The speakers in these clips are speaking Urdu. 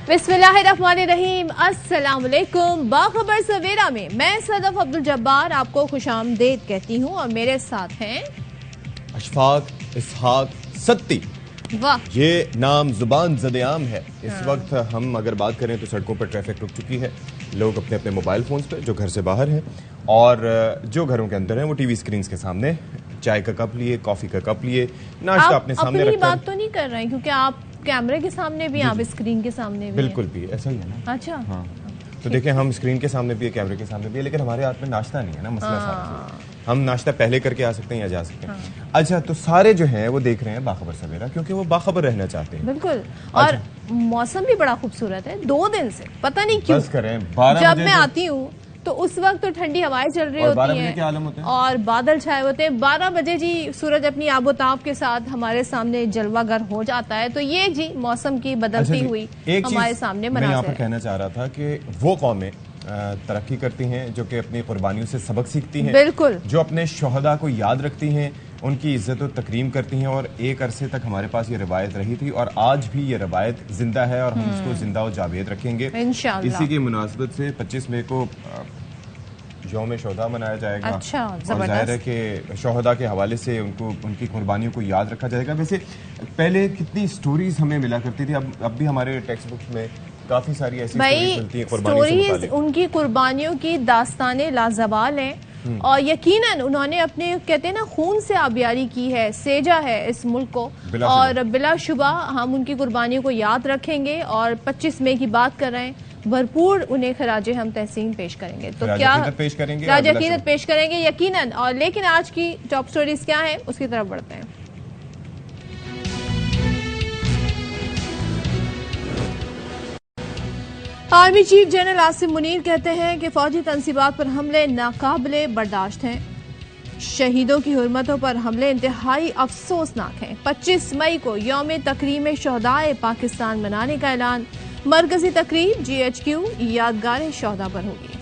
بسم اللہ الرحمن الرحیم، السلام علیکم۔ باخبر سویرا میں میں صدف عبدالجبار آپ کو خوش آمدید کہتی ہوں اور میرے ساتھ ہیں اشفاق اسحاق ستی۔ واہ، یہ نام زبان زد عام ہے۔ اس وقت ہم اگر بات کریں تو سڑکوں پر ٹریفک رک چکی ہے، لوگ اپنے اپنے موبائل فونز پہ جو گھر سے باہر ہیں اور جو گھروں کے اندر ہیں وہ ٹی وی اسکرینز کے سامنے چائے کا کپ لیے، کافی کا کپ لیے، ناشتہ اپنے سامنے اپنی رکھ کر۔ بات تو نہیں کر رہے ہیں کیونکہ آپ کیمرے کے سامنے بھی، آپ اسکرین کے سامنے بھی بالکل بھی ایسا ہی ہے نا۔ اچھا، ہاں تو دیکھیں ہم اسکرین کے سامنے بھی ہے، کیمرے کے سامنے بھی ہے، لیکن ہمارے ہاتھ میں ناشتہ نہیں ہے نا، مسئلہ سارا۔ ہم ناشتہ پہلے کر کے آ سکتے ہیں یا جا سکتے ہیں۔ اچھا تو سارے جو ہیں وہ دیکھ رہے ہیں باخبر سویرا کیونکہ وہ باخبر رہنا چاہتے ہیں۔ بالکل، اور موسم بھی بڑا خوبصورت ہے 2 دن سے، پتہ نہیں کیوں بس کریں 12 جب بجے میں آتی ہوں تو اس وقت تو ٹھنڈی ہوائیں چل رہی اور 12 ہوتی بجے ہیں کیا عالم ہوتے ہیں؟ اور بادل چھائے ہوتے ہیں۔ 12 بجے جی سورج اپنی آب و تاب کے ساتھ ہمارے سامنے جلوہ گر ہو جاتا ہے، تو یہ جی موسم کی بدلتی ہوئی ہمارے سامنے میں یہاں مناظر پر ہے۔ کہنا چاہ رہا تھا کہ وہ قومیں ترقی کرتی ہیں جو کہ اپنی قربانیوں سے سبق سیکھتی ہیں، بالکل، جو اپنے شہداء کو یاد رکھتی ہیں، ان کی عزت و تکریم کرتی ہیں، اور ایک عرصے تک ہمارے پاس یہ روایت رہی تھی اور آج بھی یہ روایت زندہ ہے اور ہم اس کو زندہ و جاوید رکھیں گے انشاءاللہ۔ اسی کی مناسبت سے 25 مئی کو یوم شہداء منایا جائے گا۔ اچھا، اور ظاہر ہے کہ شہداء کے حوالے سے ان کی قربانیوں کو یاد رکھا جائے گا۔ ویسے پہلے کتنی سٹوریز ہمیں ملا کرتی تھی، اب بھی ہمارے ٹیکسٹ بکس میں کافی ساری ایسی سٹوریز ملتی ہیں قربانیوں سے سٹوریز، متعلق۔ ان کی قربانیوں کی داستانیں لازوال ہیں اور یقیناً انہوں نے اپنے کہتے ہیں نا خون سے آبیاری کی ہے، سیجا ہے اس ملک کو، اور بلا شبہ ہم ان کی قربانیوں کو یاد رکھیں گے اور 25 مئی کی بات کر رہے ہیں، بھرپور انہیں خراج ہم تحسین پیش کریں گے۔ تو کیا پیش کریں گے، خراج عقیدت پیش کریں گے یقیناً۔ اور لیکن آج کی ٹاپ سٹوریز کیا ہیں اس کی طرف بڑھتے ہیں۔ Army chief general Asim Munir کہتے ہیں کہ فوجی تنصیبات پر حملے ناقابل برداشت ہیں، شہیدوں کی حرمتوں پر حملے انتہائی افسوسناک ہیں۔ 25 مئی کو یوم تکریم شہدائے پاکستان منانے کا اعلان، مرکزی تقریب جی ایچ کیو یادگار شہداء پر ہوگی۔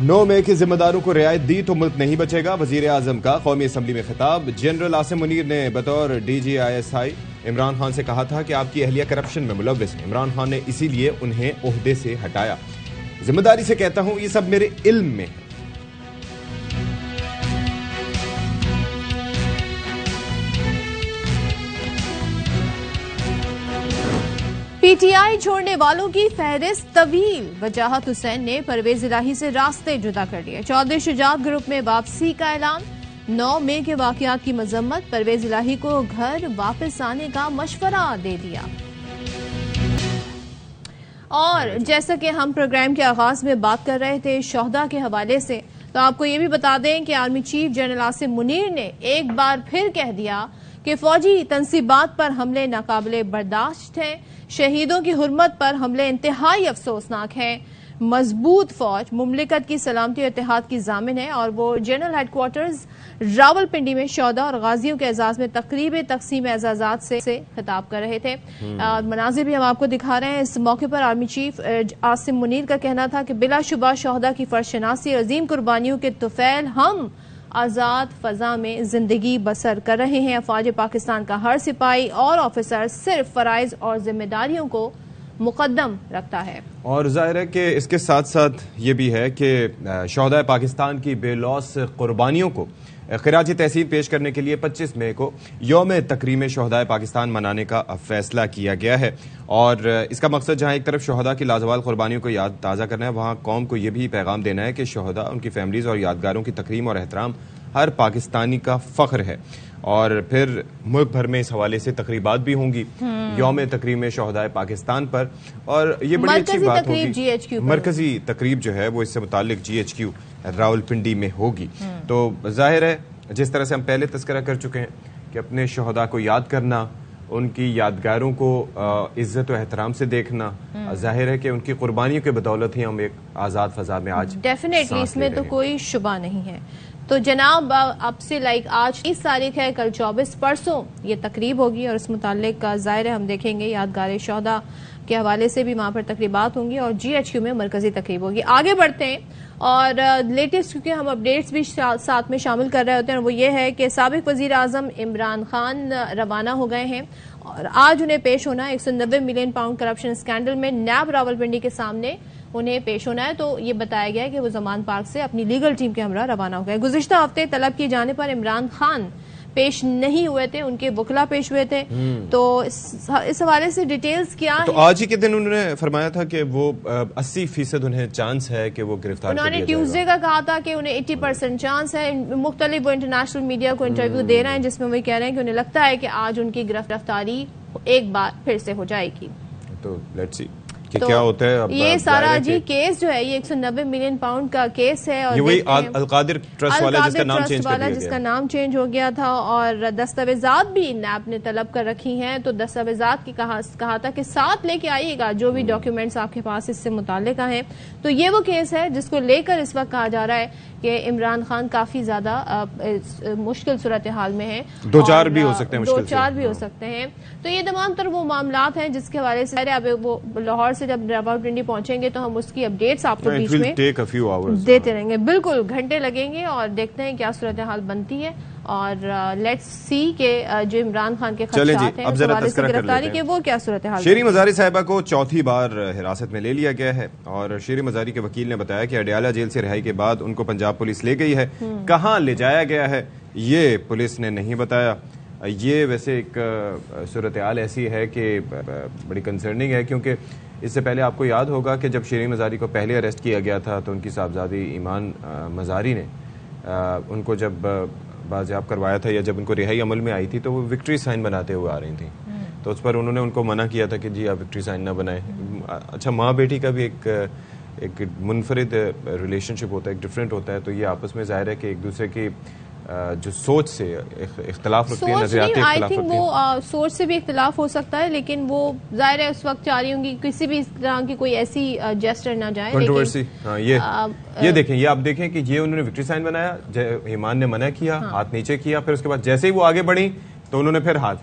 9 مئی کے ذمہ داروں کو رعایت دی تو ملک نہیں بچے گا، وزیر اعظم کا قومی اسمبلی میں خطاب۔ جنرل عاصم منیر نے بطور D G I S I Imran Khan سے کہا تھا کہ آپ کی اہلیہ کرپشن میں ملوث ہیں، عمران خان نے اسی لیے انہیں عہدے سے ہٹایا۔ ذمہ داری سے کہتا ہوں یہ سب میرے علم میں ہے۔ پی ٹی آئی چھوڑنے والوں کی فہرست طویل، وجاہت حسین نے پرویز الہی سے راستے جدا کر لیے۔ چودھری شجاعت گروپ میں واپسی کا اعلان، 9 مئی کے واقعات کی مذمت، پرویز الہی کو گھر واپس آنے کا مشورہ دے دیا۔ اور جیسا کہ ہم پروگرام کے آغاز میں بات کر رہے تھے شہداء کے حوالے سے، تو آپ کو یہ بھی بتا دیں کہ army chief general Asim Munir نے ایک بار پھر کہہ دیا کہ فوجی تنصیبات پر حملے ناقابل برداشت ہیں، شہیدوں کی حرمت پر حملے انتہائی افسوسناک ہیں۔ مضبوط فوج مملکت کی سلامتی و اتحاد کی ضامن ہے، اور وہ general headquarters Rawalpindi میں شہداء اور غازیوں کے اعزاز میں تقریب تقسیم اعزازات سے خطاب کر رہے تھے۔ مناظر بھی ہم آپ کو دکھا رہے ہیں۔ اس موقع پر آرمی چیف عاصم منیر کا کہنا تھا کہ بلا شبہ شہداء کی فرض شناسی اور عظیم قربانیوں کے طفیل ہم آزاد فضا میں زندگی بسر کر رہے ہیں۔ افواج پاکستان کا ہر سپاہی اور آفیسر صرف فرائض اور ذمہ داریوں کو مقدم رکھتا ہے۔ اور ظاہر ہے کہ اس کے ساتھ ساتھ یہ بھی ہے کہ شہداء پاکستان کی بے لوث قربانیوں کو خراج تحسین پیش کرنے کے لیے 25 مئی کو یوم تکریم شہداء پاکستان منانے کا فیصلہ کیا گیا ہے، اور اس کا مقصد جہاں ایک طرف شہداء کی لازوال قربانیوں کو یاد تازہ کرنا ہے، وہاں قوم کو یہ بھی پیغام دینا ہے کہ شہداء، ان کی فیملیز اور یادگاروں کی تکریم اور احترام ہر پاکستانی کا فخر ہے۔ اور پھر ملک بھر میں اس حوالے سے تقریبات بھی ہوں گی یوم تکریم شہداء پاکستان پر، اور یہ بڑی اچھی بات ہوگی۔ مرکزی تقریب جو ہے وہ اس سے متعلق G H Q Rawalpindi میں ہوگی۔ تو ظاہر ہے جس طرح سے ہم پہلے تذکرہ کر چکے ہیں کہ اپنے شہداء کو یاد کرنا، ان کی یادگاروں کو عزت و احترام سے دیکھنا، ظاہر ہے کہ ان کی قربانیوں کے بدولت ہی ہم ایک آزاد فضا میں آج ڈیفینیٹلی، اس میں تو کوئی شبہ نہیں ہے۔ تو جناب اب سے آج 30 تاریخ ہے، کل 24، پرسوں یہ تقریب ہوگی، اور اس متعلق ظاہر ہے ہم دیکھیں گے یادگار شہداء کے حوالے سے بھی وہاں پر تقریبات ہوں گی، اور جی ایچ کیو میں مرکزی تقریب ہوگی۔ آگے بڑھتے ہیں، اور لیٹسٹ کیونکہ ہم اپڈیٹس بھی ساتھ میں شامل کر رہے ہوتے ہیں، وہ یہ ہے کہ سابق وزیر اعظم عمران خان روانہ ہو گئے ہیں، اور آج انہیں پیش ہونا ہے 190 ملین پاؤنڈ کرپشن اسکینڈل میں نیب راولپنڈی کے سامنے انہیں پیش ہونا ہے. تو یہ بتایا گیا ہے کہ وہ زمان پارک سے اپنی لیگل ٹیم کے ہمراہ روانہ ہو گئے. گزشتہ ہفتے طلب کیے جانے پر عمران خان پیش نہیں ہوئے تھے, ان کے وکلا پیش ہوئے تھے. تو اس حوالے سے ڈیٹیلز کیا ہیں؟ تو آج ہی کے دن انہوں نے فرمایا تھا کہ وہ 80% انہیں چانس ہے کہ وہ گرفتار کر لیا جائے گا. انہوں نے ٹیوزڈے کا کہا تھا کہ انہیں 80% چانس ہے. مختلف وہ انٹرنیشنل میڈیا کو انٹرویو دے رہے ہیں جس میں وہ کہہ رہے ہیں کہ انہیں لگتا ہے کہ آج ان کی گرفتاری ایک بار پھر سے ہو جائے گی. تو لیٹس سی کہ کیا ہوتا ہے. یہ سارا جی کیس جو ہے یہ 190 ملین پاؤنڈ کا کیس ہے, اور یہ وہی القادر ٹرسٹ والا جس کا نام چینج کر دیا گیا, جس کا نام چینج ہو گیا تھا, اور دستاویزات بھی نیب نے طلب کر رکھی ہیں. تو دستاویزات کی کہا تھا کہ ساتھ لے کے آئیے گا جو بھی ڈاکیومنٹس آپ کے پاس اس سے متعلق ہیں. تو یہ وہ کیس ہے جس کو لے کر اس وقت کہا جا رہا ہے کہ عمران خان کافی زیادہ مشکل صورتحال میں ہیں, دو چار بھی ہو سکتے ہیں. تو یہ تمام تر وہ معاملات ہیں جس کے حوالے سے اب وہ لاہور سے جب راولپنڈی پہنچیں گے تو ہم اس کی اپڈیٹس آپ کو بیچ میں دیتے رہیں گے. بالکل گھنٹے لگیں گے اور دیکھتے ہیں کیا صورتحال بنتی ہے, اور لیٹس سی کہ جو عمران خان کے خدشات ہیں اس حوالے سے گرفتاری کے وہ کیا صورتحال. شیری مزاری صاحبہ کو چوتھی بار حراست میں لے لیا گیا ہے, اور شیری مزاری کے وکیل نے بتایا کہ اڈیالہ جیل سے رہائی کے بعد ان کو پنجاب پولیس لے گئی ہے. کہاں لے جایا گیا ہے یہ پولیس نے نہیں بتایا. یہ ویسے ایک صورتحال ایسی ہے کہ بڑی کنسرننگ ہے, کیونکہ اس سے پہلے آپ کو یاد ہوگا کہ جب شیریں مزاری کو پہلے اریسٹ کیا گیا تھا تو ان کی صاحبزادی ایمان مزاری نے ان کو جب بازیاب کروایا تھا, یا جب ان کو رہائی عمل میں آئی تھی تو وہ وکٹری سائن بناتے ہوئے آ رہی تھیں. تو اس پر انہوں نے ان کو منع کیا تھا کہ جی آپ وکٹری سائن نہ بنائیں. اچھا, ماں بیٹی کا بھی ایک منفرد ریلیشن شپ ہوتا ہے, ایک ڈفرینٹ ہوتا ہے. تو یہ آپس میں ظاہر ہے کہ ایک دوسرے کی جو سوچ سے اختلاف رکھتی ہے, نظریاتی اختلاف رکھتی ہے. وہ سوچ سے بھی اختلاف ہو سکتا ہے, لیکن وہ ظاہر ہے اس وقت چاہ رہی ہوں گی کسی بھی طرح کی کوئی ایسی جیسچر نہ جائے. کنٹروورسی, ہاں یہ دیکھیں, یہ آپ دیکھیں کہ یہ انہوں نے وکٹری سائن بنایا, ایمان نے منع کیا, ہاتھ نیچے کیا, پھر اس کے بعد جیسے ہی وہ آگے بڑھی تو انہوں نے پھر ہاتھ.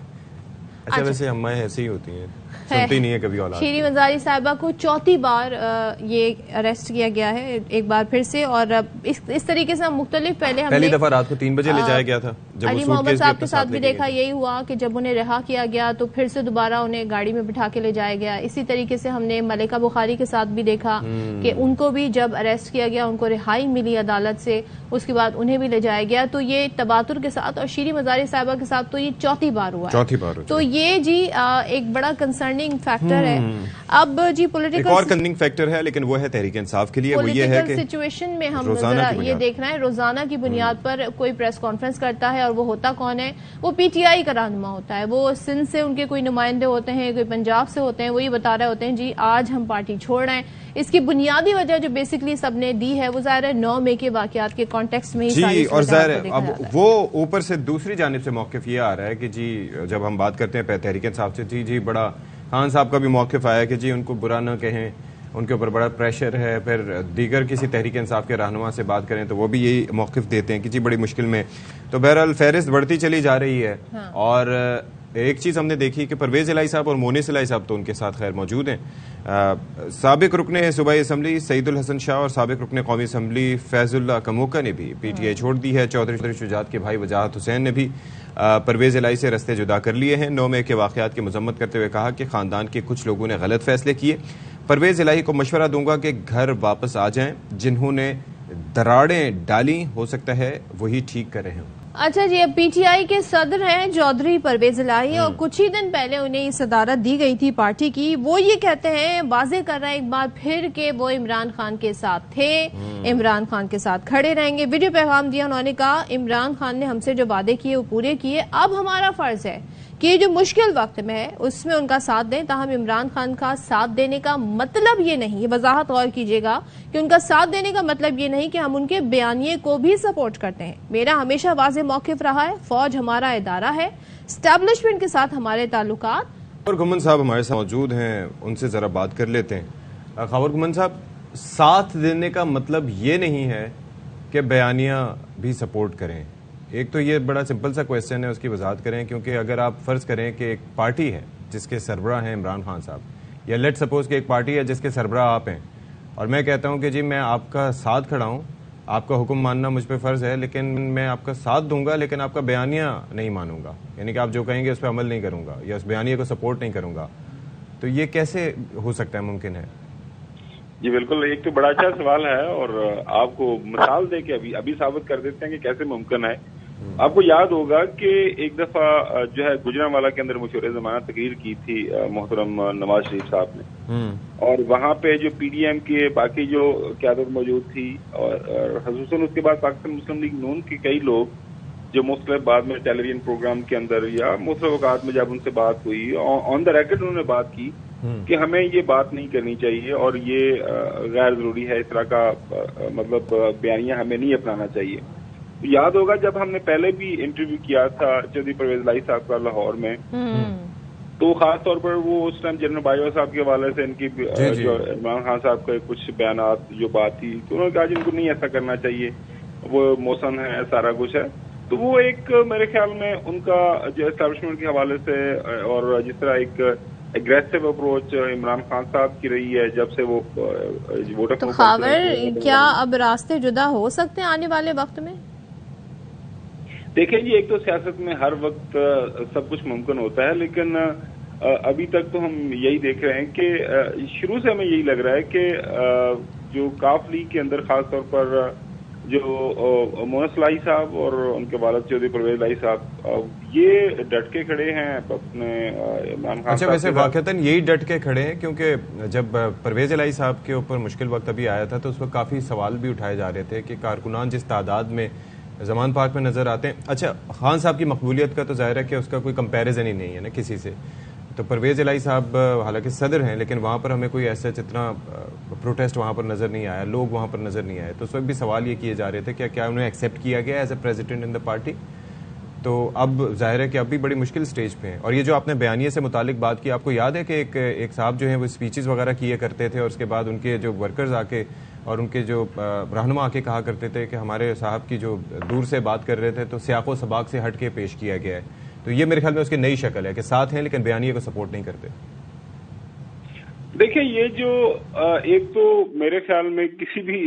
اچھا ویسے امائیں ایسی ہی ہوتی ہیں, سنتی نہیں ہے کبھی اولاد. شیری مزاری صاحبہ کو چوتھی بار یہ اریسٹ کیا گیا ہے ایک بار پھر سے, اور اس طریقے سے مختلف پہلی دفعہ رات کو 3 بجے لے جایا گیا تھا. علی محمد صاحب کے ساتھ بھی دیکھا یہی ہوا کہ جب انہیں رہا کیا گیا تو پھر سے دوبارہ انہیں گاڑی میں بٹھا کے لے جایا گیا. اسی طریقے سے ہم نے ملکہ بخاری کے ساتھ بھی دیکھا کہ ان کو بھی جب اریسٹ کیا گیا ان کو رہائی ملی عدالت سے, اس کے بعد انہیں بھی لے جایا گیا. تو یہ تباتر کے ساتھ, اور شیری مزاری صاحبہ کے ساتھ تو یہ چوتھی بار ہوا ہے. تو یہ جی ایک بڑا کنسرننگ فیکٹر ہے. اب جی پولیٹیکل ایک اور کنسرننگ فیکٹر ہے, لیکن وہ ہے تحریک انصاف کے لیے. وہ یہ ہے کہ سچویشن میں ہم ذرا یہ دیکھنا ہے روزانہ کی بنیاد پر کوئی پریس کانفرنس کرتا ہے, اور وہ ہوتا کون ہے؟ وہ پی ٹی آئی کا رہنما ہوتا ہے. وہ سندھ سے ان کے کوئی نمائندے ہوتے ہیں, کوئی پنجاب سے ہوتے ہیں. وہ یہ بتا رہے ہوتے ہیں جی آج ہم پارٹی چھوڑ رہے ہیں. اس کی بنیادی وجہ جو بیسکلی سب نے دی ہے وہ ظاہر ہے 9 مئی کے واقعات کے کانٹیکسٹ میں ہی جی, اور ظاہر ہے اب وہ اوپر سے دوسری جانب سے موقف یہ آ رہا ہے کہ جی جب ہم بات کرتے ہیں تحریک انصاف سے, جی بڑا خان صاحب کا بھی موقف آیا کہ جی ان کو برا نہ کہیں, ان کے اوپر بڑا پریشر ہے. پھر دیگر کسی تحریک انصاف کے رہنما سے بات کریں تو وہ بھی یہی موقف دیتے ہیں کہ جی بڑی مشکل میں. تو بہرحال فہرست بڑھتی چلی جا رہی ہے. اور ایک چیز ہم نے دیکھی کہ پرویز الہی صاحب اور مونس الہی صاحب تو ان کے ساتھ خیر موجود ہیں. سابق رکن صوبائی اسمبلی سعید الحسن شاہ اور سابق رکن قومی اسمبلی فیض اللہ کموکا نے بھی پی ٹی آئی چھوڑ دی ہے. چودھری شجاعت کے بھائی وجاہت حسین نے بھی پرویز الہی سے رستے جدا کر لیے ہیں. 9 مئی کے واقعات کی مذمت کرتے ہوئے کہا کہ خاندان کے کچھ لوگوں نے غلط فیصلے کیے. پرویز الہی کو مشورہ دوں گا کہ گھر واپس آ جائیں, جنہوں نے دراڑیں ڈالی ہو سکتا ہے وہی ٹھیک کر رہے ہوں. اچھا جی, اب پی ٹی آئی کے صدر ہیں چودھری پرویز الہی, اور کچھ ہی دن پہلے انہیں صدارت دی گئی تھی پارٹی کی. وہ یہ کہتے ہیں, واضح کر رہے ہیں ایک بار پھر کہ وہ عمران خان کے ساتھ تھے, عمران خان کے ساتھ کھڑے رہیں گے. ویڈیو پیغام دیا, انہوں نے کہا عمران خان نے ہم سے جو وعدے کیے وہ پورے کیے. اب ہمارا فرض ہے کہ جو مشکل وقت میں ہے اس میں ان کا ساتھ دیں. تاہم عمران خان کا ساتھ دینے کا مطلب یہ نہیں, یہ وضاحت غور کیجیے گا, کہ ان کا ساتھ دینے کا مطلب یہ نہیں کہ ہم ان کے بیانیے کو بھی سپورٹ کرتے ہیں. میرا ہمیشہ واضح موقف رہا ہے, فوج ہمارا ادارہ ہے, اسٹیبلشمنٹ کے ساتھ ہمارے تعلقات. خاور گھمن صاحب ہمارے ساتھ موجود ہیں, ان سے ذرا بات کر لیتے ہیں. خاور گھمن صاحب, ساتھ دینے کا مطلب یہ نہیں ہے کہ بیانیہ بھی سپورٹ کریں. ایک تو یہ بڑا سمپل سا کویسچن ہے, اس کی وضاحت کریں. کیونکہ اگر آپ فرض کریں کہ ایک پارٹی ہے جس کے سربراہ ہیں عمران خان صاحب, یا لیٹ سپوز کہ ایک پارٹی ہے جس کے سربراہ آپ ہیں, اور میں کہتا ہوں کہ جی میں آپ کا ساتھ کھڑا ہوں آپ کا حکم ماننا مجھ پہ فرض ہے، لیکن میں آپ کا ساتھ دوں گا لیکن آپ کا بیانیہ نہیں مانوں گا، یعنی کہ آپ جو کہیں گے اس پہ عمل نہیں کروں گا یا اس بیانیے کو سپورٹ نہیں کروں گا. تو یہ کیسے ہو سکتا ہے، ممکن ہے؟ جی بالکل، ایک تو بڑا اچھا سوال ہے اور آپ کو مثال دے کے ابھی ثابت کر دیتے ہیں کہ کیسے ممکن ہے. آپ کو یاد ہوگا کہ ایک دفعہ جو ہے گجرانوالہ کے اندر مشور زمانہ تقریر کی تھی محترم نواز شریف صاحب نے، اور وہاں پہ جو پی ڈی ایم کی باقی جو قیادت موجود تھی اور خصوصاً اس کے بعد پاکستان مسلم لیگ نون کے کئی لوگ جو مختلف بعد میں ٹیلی ویژن پروگرام کے اندر یا مختلف اوقات میں جب ان سے بات ہوئی آن دا ریکارڈ انہوں نے بات کی کہ ہمیں یہ بات نہیں کرنی چاہیے اور یہ غیر ضروری ہے، اس طرح کا مطلب بیانیہ ہمیں نہیں اپنانا چاہیے. یاد ہوگا جب ہم نے پہلے بھی انٹرویو کیا تھا چودھری پرویز الہی صاحب کا لاہور میں، تو خاص طور پر وہ اس ٹائم جنرل باجوہ صاحب کے حوالے سے ان کی جو عمران خان صاحب کے کچھ بیانات جو بات تھی، تو انہوں نے کہا جن کو نہیں ایسا کرنا چاہیے، وہ موسن ہے، سارا کچھ ہے. تو وہ ایک میرے خیال میں ان کا جو اسٹیبلشمنٹ کے حوالے سے اور جس طرح ایک اگریسو اپروچ عمران خان صاحب کی رہی ہے جب سے وہ ووٹ تو خاور کیا اب راستے جدا ہو سکتے ہیں آنے والے وقت میں؟ دیکھیں جی، ایک تو سیاست میں ہر وقت سب کچھ ممکن ہوتا ہے، لیکن ابھی تک تو ہم یہی دیکھ رہے ہیں کہ شروع سے ہمیں یہی لگ رہا ہے کہ جو کاف لیگ کے اندر خاص طور پر جو مونس الہی صاحب اور ان کے والد چودھری پرویز الہی صاحب یہ ڈٹ کے کھڑے ہیں اپنے عمران خان. اچھا، ویسے واقعتاً یہی ڈٹ کے کھڑے ہیں کیونکہ جب پرویز الہی صاحب کے اوپر مشکل وقت ابھی آیا تھا تو اس وقت کافی سوال بھی اٹھائے جا رہے تھے کہ کارکنان جس تعداد میں زمان پارک میں نظر آتے ہیں. اچھا، خان صاحب کی مقبولیت کا تو ظاہر ہے کہ اس کا کوئی کمپیریزن ہی نہیں ہے نا کسی سے. تو پرویز الہی صاحب حالانکہ صدر ہیں لیکن وہاں پر ہمیں کوئی ایسا اتنا پروٹیسٹ وہاں پر نظر نہیں آیا، لوگ وہاں پر نظر نہیں آئے. تو اس وقت بھی سوال یہ کیے جا رہے تھے کہ کیا انہیں ایکسیپٹ کیا گیا as a president in the party. تو اب ظاہر ہے کہ اب بھی بڑی مشکل سٹیج پہ ہیں. اور یہ جو آپ نے بیانیے سے متعلق بات کی، آپ کو یاد ہے کہ ایک صاحب جو ہیں وہ اسپیچز وغیرہ کیے کرتے تھے اور اس کے بعد ان کے جو ورکرز آ کے اور ان کے جو رہنما آ کے کہا کرتے تھے کہ ہمارے صاحب کی جو دور سے بات کر رہے تھے تو سیاق و سباق سے ہٹ کے پیش کیا گیا ہے. تو یہ میرے خیال میں اس کی نئی شکل ہے کہ ساتھ ہیں لیکن بیانیے کو سپورٹ نہیں کرتے. دیکھیں، یہ جو ایک تو میرے خیال میں کسی بھی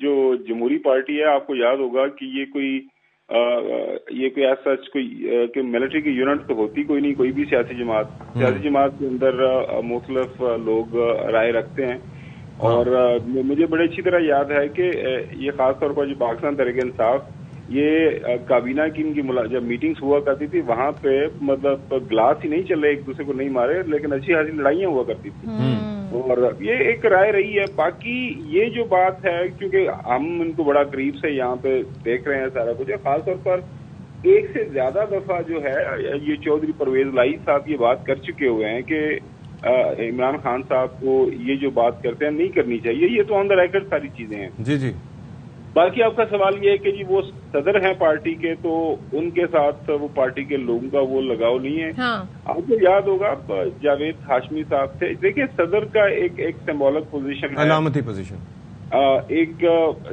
جو جمہوری پارٹی ہے، آپ کو یاد ہوگا کہ یہ کوئی ایسا کوئی ملٹری کی یونٹ تو ہوتی کوئی نہیں. کوئی بھی سیاسی جماعت کے اندر مختلف لوگ رائے رکھتے ہیں. اور مجھے بڑے اچھی طرح یاد ہے کہ یہ خاص طور پر جو پاکستان تحریک انصاف، یہ کابینہ کی ان کی جب میٹنگز ہوا کرتی تھی وہاں پہ مطلب گلاس ہی نہیں چلے، ایک دوسرے کو نہیں مارے، لیکن اچھی خاصی لڑائیاں ہوا کرتی تھی. اور یہ ایک رائے رہی ہے. باقی یہ جو بات ہے، کیونکہ ہم ان کو بڑا قریب سے یہاں پہ دیکھ رہے ہیں سارا کچھ، خاص طور پر ایک سے زیادہ دفعہ جو ہے یہ چودھری پرویز الہی صاحب یہ بات کر چکے ہوئے ہیں کہ عمران خان صاحب کو یہ جو بات کرتے ہیں نہیں کرنی چاہیے. یہ تو آن دا ریکارڈ ساری چیزیں ہیں. جی. باقی آپ کا سوال یہ ہے کہ جی وہ صدر ہیں پارٹی کے، تو ان کے ساتھ وہ پارٹی کے لوگوں کا وہ لگاؤ نہیں ہے. آپ کو یاد ہوگا جاوید ہاشمی صاحب تھے. دیکھیں، صدر کا ایک سمبولک پوزیشن ہے، علامتی پوزیشن. ایک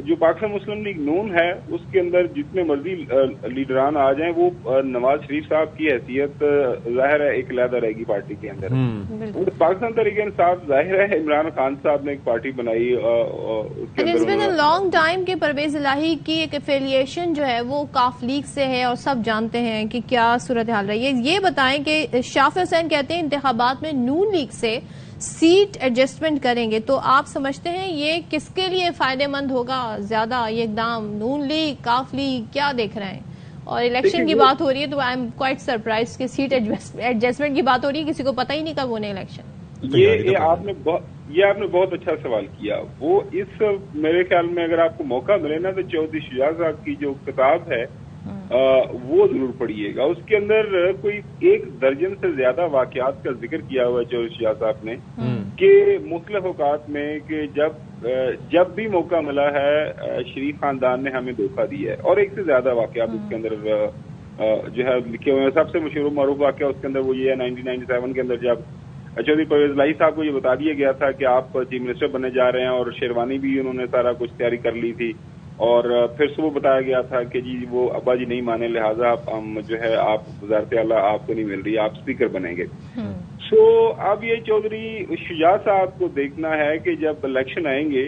جو پاکستان مسلم لیگ نون ہے اس کے اندر جتنے مرضی لیڈران آ جائیں، وہ نواز شریف صاحب کی حیثیت ظاہر ہے ایک علیحدہ رہے گی پارٹی کے اندر. پاکستان تحریک انصاف ظاہر ہے عمران خان صاحب نے ایک پارٹی بنائی اس کے اندر لانگ ٹائم کے پرویز الہی کی ایک افیلیشن جو ہے وہ کاف لیگ سے ہے اور سب جانتے ہیں کہ کیا صورتحال رہی ہے. یہ بتائیں کہ شافع حسین کہتے ہیں انتخابات میں نون لیگ سے سیٹ ایڈجسٹمنٹ کریں گے، تو آپ سمجھتے ہیں یہ کس کے لیے فائدہ مند ہوگا زیادہ یہ اقدام؟ نون لیگ، کاف لیگ، کیا دیکھ رہے ہیں؟ اور الیکشن کی بات ہو رہی ہے تو آئی ایم کوائٹ سرپرائز کہ سیٹ ایڈجسٹمنٹ کی بات ہو رہی ہے، کسی کو پتہ ہی نہیں کب ہونے الیکشن. یہ آپ نے بہت اچھا سوال کیا. وہ اس میرے خیال میں اگر آپ کو موقع ملے نا تو چودھری شجاع صاحب کی جو کتاب ہے وہ ضرور پڑھیے گا. اس کے اندر کوئی 1 درجن سے زیادہ واقعات کا ذکر کیا ہوا ہے چودھری شجاع صاحب نے کہ مختلف اوقات میں کہ جب بھی موقع ملا ہے شریف خاندان نے ہمیں دھوکہ دیا ہے. اور 1 سے زیادہ واقعات اس کے اندر جو ہے لکھے ہوئے ہیں. سب سے مشہور و معروف واقعہ اس کے اندر وہ یہ ہے 1997 کے اندر جب چودھری پرویز الہی صاحب کو یہ بتا دیا گیا تھا کہ آپ چیف منسٹر بننے جا رہے ہیں، اور شیروانی بھی انہوں نے سارا کچھ تیاری کر لی تھی. اور پھر صبح بتایا گیا تھا کہ جی وہ ابا جی نہیں مانے، لہٰذا ہم جو ہے آپ وزارت اعلیٰ آپ کو نہیں مل رہی، آپ اسپیکر بنیں گے. سو اب یہ چودھری شجاع صاحب کو دیکھنا ہے کہ جب الیکشن آئیں گے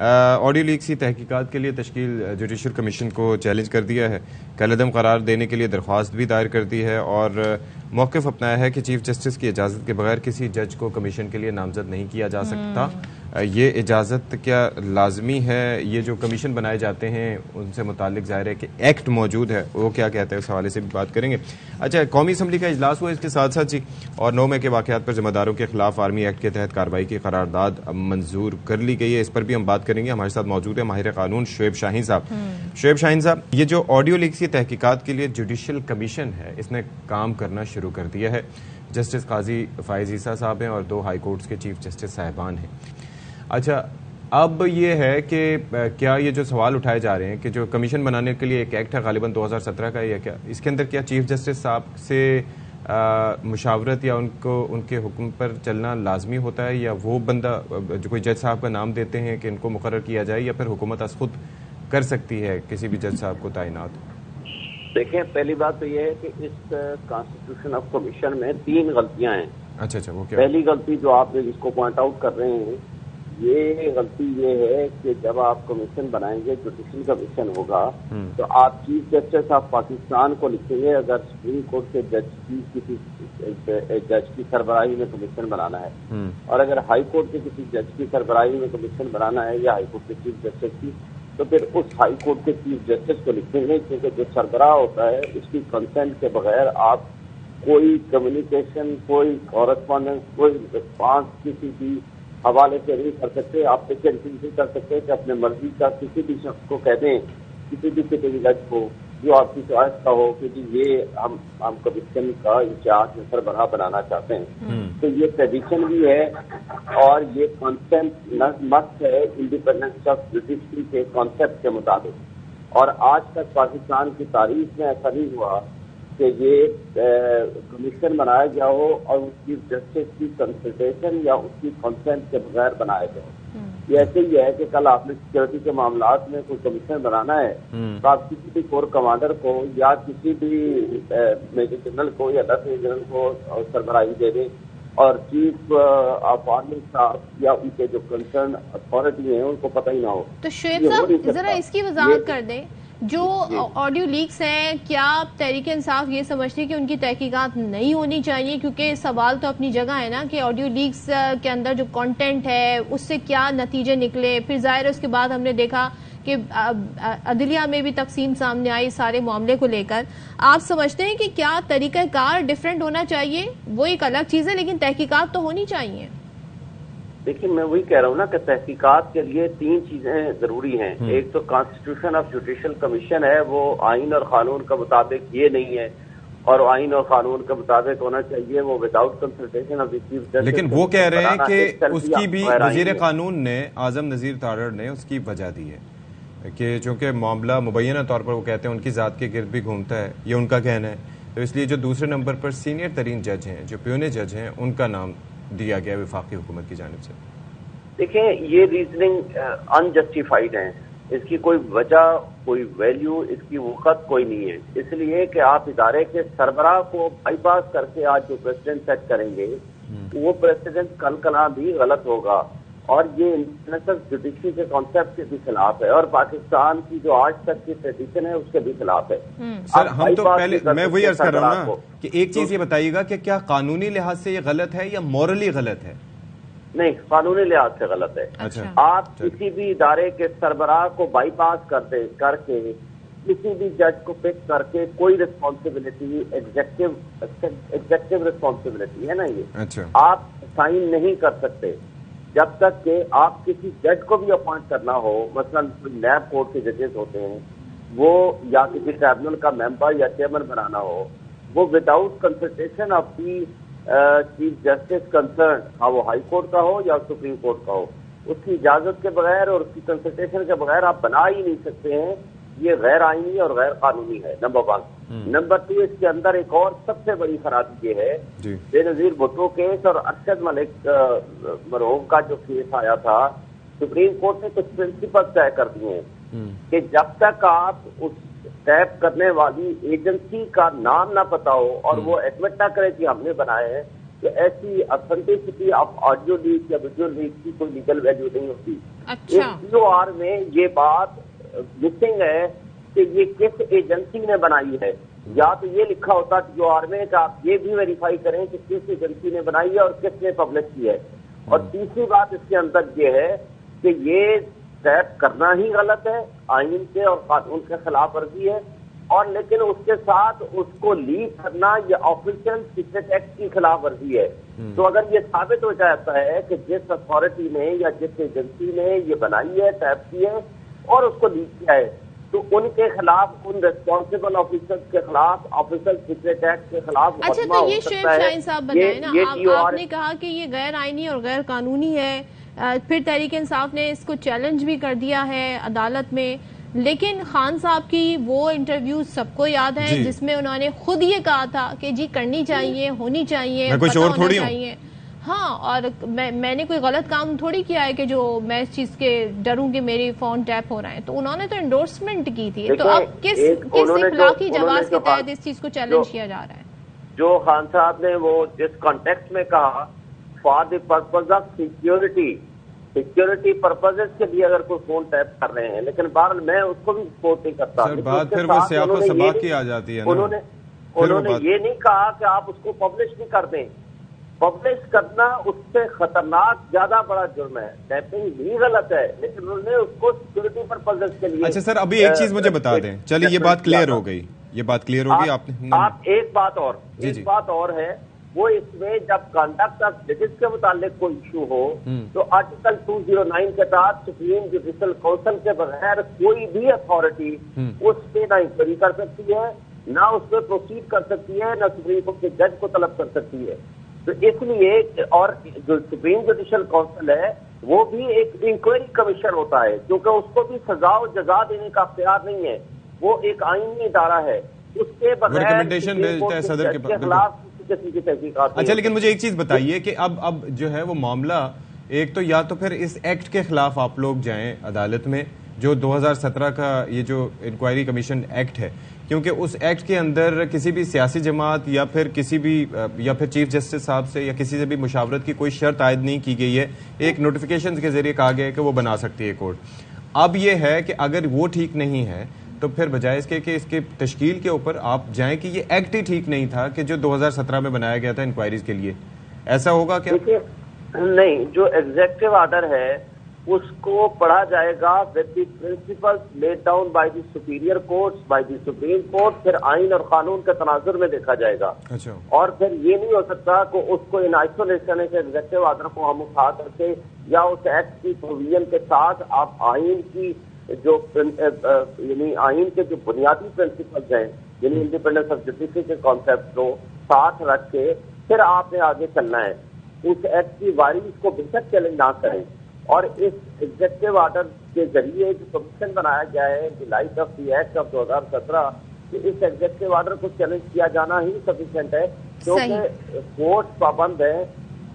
آڈیو لیکس کی تحقیقات کے لیے تشکیل جوڈیشل کمیشن کو چیلنج کر دیا ہے، کالعدم قرار دینے کے لیے درخواست بھی دائر کر دی ہے اور موقف اپنایا ہے کہ چیف جسٹس کی اجازت کے بغیر کسی جج کو کمیشن کے لیے نامزد نہیں کیا جا سکتا۔ یہ اجازت کیا لازمی ہے؟ یہ جو کمیشن بنائے جاتے ہیں ان سے متعلق ظاہر ہے کہ ایکٹ موجود ہے، وہ کیا کہتا ہے، اس حوالے سے بھی بات کریں گے۔ اچھا، قومی اسمبلی کا اجلاس ہوا اس کے ساتھ ساتھ جی، اور 9 مئی کے واقعات پر ذمہ داروں کے خلاف آرمی ایکٹ کے تحت کارروائی کی قرارداد منظور کر لی گئی ہے، اس پر بھی ہم بات کریں گے۔ ہمارے ساتھ موجود ہے ماہر قانون شعیب شاہین صاحب۔ شعیب شاہین صاحب، یہ جو آڈیو لیکس کی تحقیقات کے لیے جوڈیشل کمیشن ہے، اس نے کام کرنا شروع کر دیا ہے۔ جسٹس قاضی فائز عیسیٰ صاحب ہیں اور 2 ہائی کورٹس کے چیف جسٹس صاحبان ہیں۔ اچھا، اب یہ ہے کہ کیا یہ جو سوال اٹھائے جا رہے ہیں کہ جو کمیشن بنانے کے لیے ایک ایکٹ ہے غالباً 2017 کا، یا کیا اس کے اندر کیا چیف جسٹس صاحب سے مشاورت یا ان کے حکم پر چلنا لازمی ہوتا ہے، یا وہ بندہ جو کوئی جج صاحب کا نام دیتے ہیں کہ ان کو مقرر کیا جائے، یا پھر حکومت از خود کر سکتی ہے کسی بھی جج صاحب کو تعینات؟ دیکھیں، پہلی بات تو یہ ہے کہ اس کانسٹیٹیوشن آف کمیشن میں 3 غلطیاں ہیں۔ اچھا، وہ کیا؟ پہلی غلطی جو آپ نے جس کو پوائنٹ آؤٹ کر رہے ہیں، یہ غلطی یہ ہے کہ جب آپ کمیشن بنائیں گے، جوڈیشل کمیشن ہوگا، تو آپ چیف جسٹس آف پاکستان کو لکھیں گے اگر سپریم کورٹ کے جج کی کسی جج کی سربراہی میں کمیشن بنانا ہے، اور اگر ہائی کورٹ کے کسی جج کی سربراہی میں کمیشن بنانا ہے یا ہائی کورٹ کے چیف جسٹس کی، تو پھر اس ہائی کورٹ کے چیف جسٹس کو لکھیں گے، کیونکہ جو سربراہ ہوتا ہے اس کی کنسنٹ کے بغیر آپ کوئی کمیونیکیشن، کوئی کورسپونڈنس، کوئی رسپانس کسی بھی حوالے سے نہیں کر سکتے۔ آپ پیشنٹی نہیں کر سکتے کہ اپنے مرضی کا کسی بھی شخص کو کہہ دیں، کسی بھی جج کو جو آپ کی چوائس کا ہو کہ جی یہ ہم کمیشن کا انچارج سربراہ بنانا چاہتے ہیں، تو یہ ٹریڈیشن بھی ہے اور یہ کانسیپٹ مست ہے انڈیپینڈنس آف جوڈیشری کے کانسیپٹ کے مطابق۔ اور آج تک پاکستان کی تاریخ میں ایسا نہیں ہوا کہ یہ کمیشن بنایا گیا ہو اور اس کی جسٹس کی کنسلٹیشن یا اس کی کنسنٹ کے بغیر بنایا گیا۔ یہ ایسے ہی ہے کہ کل آپ نے سیکورٹی کے معاملات میں کوئی کمیشن بنانا ہے تو آپ کسی بھی کور کمانڈر کو یا کسی بھی میجر جنرل کو یا 10 جنرل کو سربراہی دے دیں، اور چیف آف آرمی اسٹاف یا ان کے جو کنسرن اتھارٹی ہیں ان کو پتہ ہی نہ ہو۔ تو شعیب صاحب ذرا اس کی وضاحت کر دیں، جو آڈیو لیکس ہیں، کیا تحریک انصاف یہ سمجھتی ہے کہ ان کی تحقیقات نہیں ہونی چاہیے؟ کیونکہ سوال تو اپنی جگہ ہے نا کہ آڈیو لیکس کے اندر جو کانٹینٹ ہے اس سے کیا نتیجے نکلے، پھر ظاہر ہے اس کے بعد ہم نے دیکھا کہ عدلیہ میں بھی تقسیم سامنے آئی سارے معاملے کو لے کر۔ آپ سمجھتے ہیں کہ کیا طریقہ کار ڈیفرنٹ ہونا چاہیے؟ وہ ایک الگ چیز ہے لیکن تحقیقات تو ہونی چاہیے۔ دیکھیں، میں وہی کہہ رہا ہوں نا کہ تحقیقات کے لیے 3 چیزیں ضروری ہیں۔ ایک تو کانسٹیٹیوشن آف جوڈیشل کمیشن ہے، وہ آئین اور قانون کے مطابق یہ نہیں ہے، اور آئین اور قانون کے مطابق ہونا چاہیے وہ without consultation of the chief justice. لیکن وہ کہہ رہے ہیں کہ اس کی بھی وزیر قانون نے، اعظم نذیر تارڑ نے اس کی وجہ دی ہے کہ چونکہ معاملہ مبینہ طور پر وہ کہتے ہیں ان کی ذات کے گرد بھی گھومتا ہے، یہ ان کا کہنا ہے، تو اس لیے جو دوسرے نمبر پر سینئر ترین جج ہیں، جو پیونے جج ہیں، ان کا نام دیا گیا وفاقی حکومت کی جانب سے۔ دیکھیں، یہ ریزننگ انجسٹیفائڈ ہے، اس کی کوئی وجہ، کوئی ویلیو، اس کی وقت کوئی نہیں ہے، اس لیے کہ آپ ادارے کے سربراہ کو بائی پاس کر کے آج جو پریسیڈنٹ سیٹ کریں گے وہ پریسیڈنٹ کل کلا بھی غلط ہوگا، اور یہ انٹرنیشنل جوڈیشری کے کانسیپٹ کے بھی خلاف ہے، اور پاکستان کی جو آج تک کی ٹریڈیشن ہے اس کے بھی خلاف ہے۔ سر، ہم تو پہلے میں وہی عرض کر رہا ہوں نا کہ ایک چیز یہ بتائیے گا کہ کیا قانونی لحاظ سے یہ غلط ہے یا مورلی غلط ہے؟ نہیں، قانونی لحاظ سے غلط ہے۔ آپ کسی بھی ادارے کے سربراہ کو بائی پاس کر کے کسی بھی جج کو پک کر کے کوئی ریسپانسبلٹی، ایگزیکٹو ریسپانسبلٹی ہے نا، یہ آپ سائن نہیں کر سکتے جب تک کہ آپ کسی جج کو بھی اپوائنٹ کرنا ہو۔ مثلا نیب کورٹ کے ججز ہوتے ہیں، وہ یا کسی ٹریبونل کا ممبر یا چیئرمین بنانا ہو، وہ without consultation of the chief justice concern, ہاں وہ ہائی کورٹ کا ہو یا سپریم کورٹ کا ہو، اس کی اجازت کے بغیر اور اس کی کنسلٹیشن کے بغیر آپ بنا ہی نہیں سکتے ہیں۔ یہ غیر آئینی اور غیر قانونی ہے، نمبر 1۔ نمبر 2، اس کے اندر ایک اور سب سے بڑی خرابی یہ ہے، بے نظیر بھٹو کیس اور ارشد ملک مرحوم کا جو کیس آیا تھا، سپریم کورٹ نے کچھ پرنسپل طے کر دیے ہیں کہ جب تک آپ اس ٹیپ کرنے والی ایجنسی کا نام نہ پتا ہو اور وہ ایڈمٹ نہ کرے کہ ہم نے بنائے ہیں، کہ ایسی اتھینٹسٹی آف آڈیو لیک یا ویڈیو لیک کی کوئی لیگل ویلیو نہیں ہوتی. اچھا POR میں یہ بات مسنگ ہے کہ یہ کس ایجنسی نے بنائی ہے. یا تو یہ لکھا ہوتا POR میں کہ آپ یہ بھی ویریفائی کریں کہ کس ایجنسی نے بنائی ہے اور کس نے پبلش کی ہے. اور تیسری بات اس کے اندر یہ ہے کہ یہ ٹیپ کرنا ہی غلط ہے, آئین کے اور قانون کے خلاف ورزی ہے, اور لیکن اس کے ساتھ اس کو لیک کرنا یہ آفیشیل سیکریٹ ایکٹ کی خلاف ورزی ہے. تو اگر یہ ثابت ہو جاتا ہے کہ جس اتھارٹی نے یا جس ایجنسی نے یہ بنائی ہے, ٹیپ کی ہے اور اس کو لیک کیا ہے, تو ان کے خلاف, ان ریسپانسبل آفیسر کے خلاف, آفیشل سیکریٹ ایکٹ کے خلاف اچھا تو یہ شعیب شاہین صاحب بتائیں نا, آپ نے کہا کہ یہ غیر آئینی اور غیر قانونی ہے, پھر تحریک انصاف نے اس کو چیلنج بھی کر دیا ہے عدالت میں, لیکن خان صاحب کی وہ انٹرویو سب کو یاد ہے جس میں انہوں نے خود یہ کہا تھا کہ جی کرنی چاہیے, ہونی چاہیے, پتہ ہونا چاہیے. ہاں, اور میں نے کوئی غلط کام تھوڑی کیا ہے کہ جو میں اس چیز کے ڈروں کہ میری فون ٹیپ ہو رہا ہے. تو انہوں نے تو انڈورسمنٹ کی تھی, تو اب کس اخلاقی جواز کے تحت اس چیز کو چیلنج کیا جا رہا ہے؟ جو خان صاحب نے وہ جس کانٹیکسٹ میں کہا for the purpose of security purposes کے لیے اگر کوئی فون ٹیپ کر رہے ہیں, لیکن بہرحال میں اس کو بھی سپورٹ نہیں کرتا. بات پھر وہ سیاق و سباق کی آ جاتی ہے. انہوں نے یہ نہیں کہا کہ آپ اس کو پبلش نہیں کر دیں. پبلش کرنا اس سے خطرناک زیادہ بڑا جرم ہے. ٹیپنگ بھی غلط ہے, لیکن انہوں نے اس کو سیکورٹی پرپزز کے لیے. اچھا سر, ابھی ایک چیز مجھے بتا دیں, چلیے یہ بات کلیئر ہو گئی, یہ بات کلیئر ہوگی. آپ ایک بات اور ہے, وہ اس میں جب کنڈکٹ آف ججز کے متعلق کوئی ایشو ہو تو آرٹیکل 209 کے تحت سپریم جوڈیشل کونسل کے بغیر کوئی بھی اتھارٹی اس پہ نہ انکوائری کر سکتی ہے, نہ اس پہ پروسیڈ کر سکتی ہے, نہ سپریم کورٹ کے جج کو طلب کر سکتی ہے. تو اس لیے, اور جو سپریم جوڈیشل کونسل ہے وہ بھی ایک انکوائری کمیشن ہوتا ہے, کیونکہ اس کو بھی سزا و جزا دینے کا اختیار نہیں ہے, وہ ایک آئینی ادارہ ہے. اس کے بغیر ریکمنڈیشن بھیجتا ہے صدر کے خلاف کسی کی تحقیقات. اچھا, لیکن مجھے ایک چیز بتائیے کہ اب جو ہے وہ معاملہ, ایک تو یا تو پھر اس ایکٹ کے خلاف آپ لوگ جائیں عدالت میں, جو 2017 کا یہ جو انکوائری کمیشن ایکٹ ہے, کیونکہ اس ایکٹ کے اندر کسی بھی سیاسی جماعت یا پھر کسی بھی یا پھر چیف جسٹس صاحب سے یا کسی سے بھی مشاورت کی کوئی شرط عائد نہیں کی گئی ہے. ایک نوٹیفیکیشن کے ذریعے کہا گیا ہے کہ وہ بنا سکتی ہے کورٹ. اب یہ ہے کہ اگر وہ ٹھیک نہیں ہے تو پھر بجائے اس کے کہ اس کے تشکیل کے اوپر آپ جائیں کہ یہ ایکٹ ہی ٹھیک نہیں تھا کہ جو 2017 میں بنایا گیا تھا انکوائریز کے لیے, ایسا ہوگا کیا؟ نہیں, جو ایگزیکٹو آرڈر ہے اس کو پڑھا جائے گا with the principles laid down by the superior courts, by the supreme court, پھر آئین اور قانون کے تناظر میں دیکھا جائے گا. اچھا, اور پھر یہ نہیں ہو سکتا کہ اس کو ان آئسولیشن کے ایگزیکٹو آرڈر کو ہم اٹھا کر کے یا اس ایکٹ کی پروویژن کے ساتھ آپ آئین کی جو یعنی آئین کے جو بنیادی پرنسپلز ہیں, یعنی انڈیپینڈنس آف جوڈیشری کے کانسیپٹ کو ساتھ رکھ کے پھر آپ نے آگے چلنا ہے. اس ایکٹ کی وائرنگ کو بے شک چیلنج نہ کریں, اور اس ایگزیکٹو آرڈر کے ذریعے جو کمیشن بنایا گیا ہے light of the act of 2017, اس ایگزیکٹو آرڈر کو چیلنج کیا جانا ہی سفیشینٹ ہے, کیونکہ کورٹ پابند ہے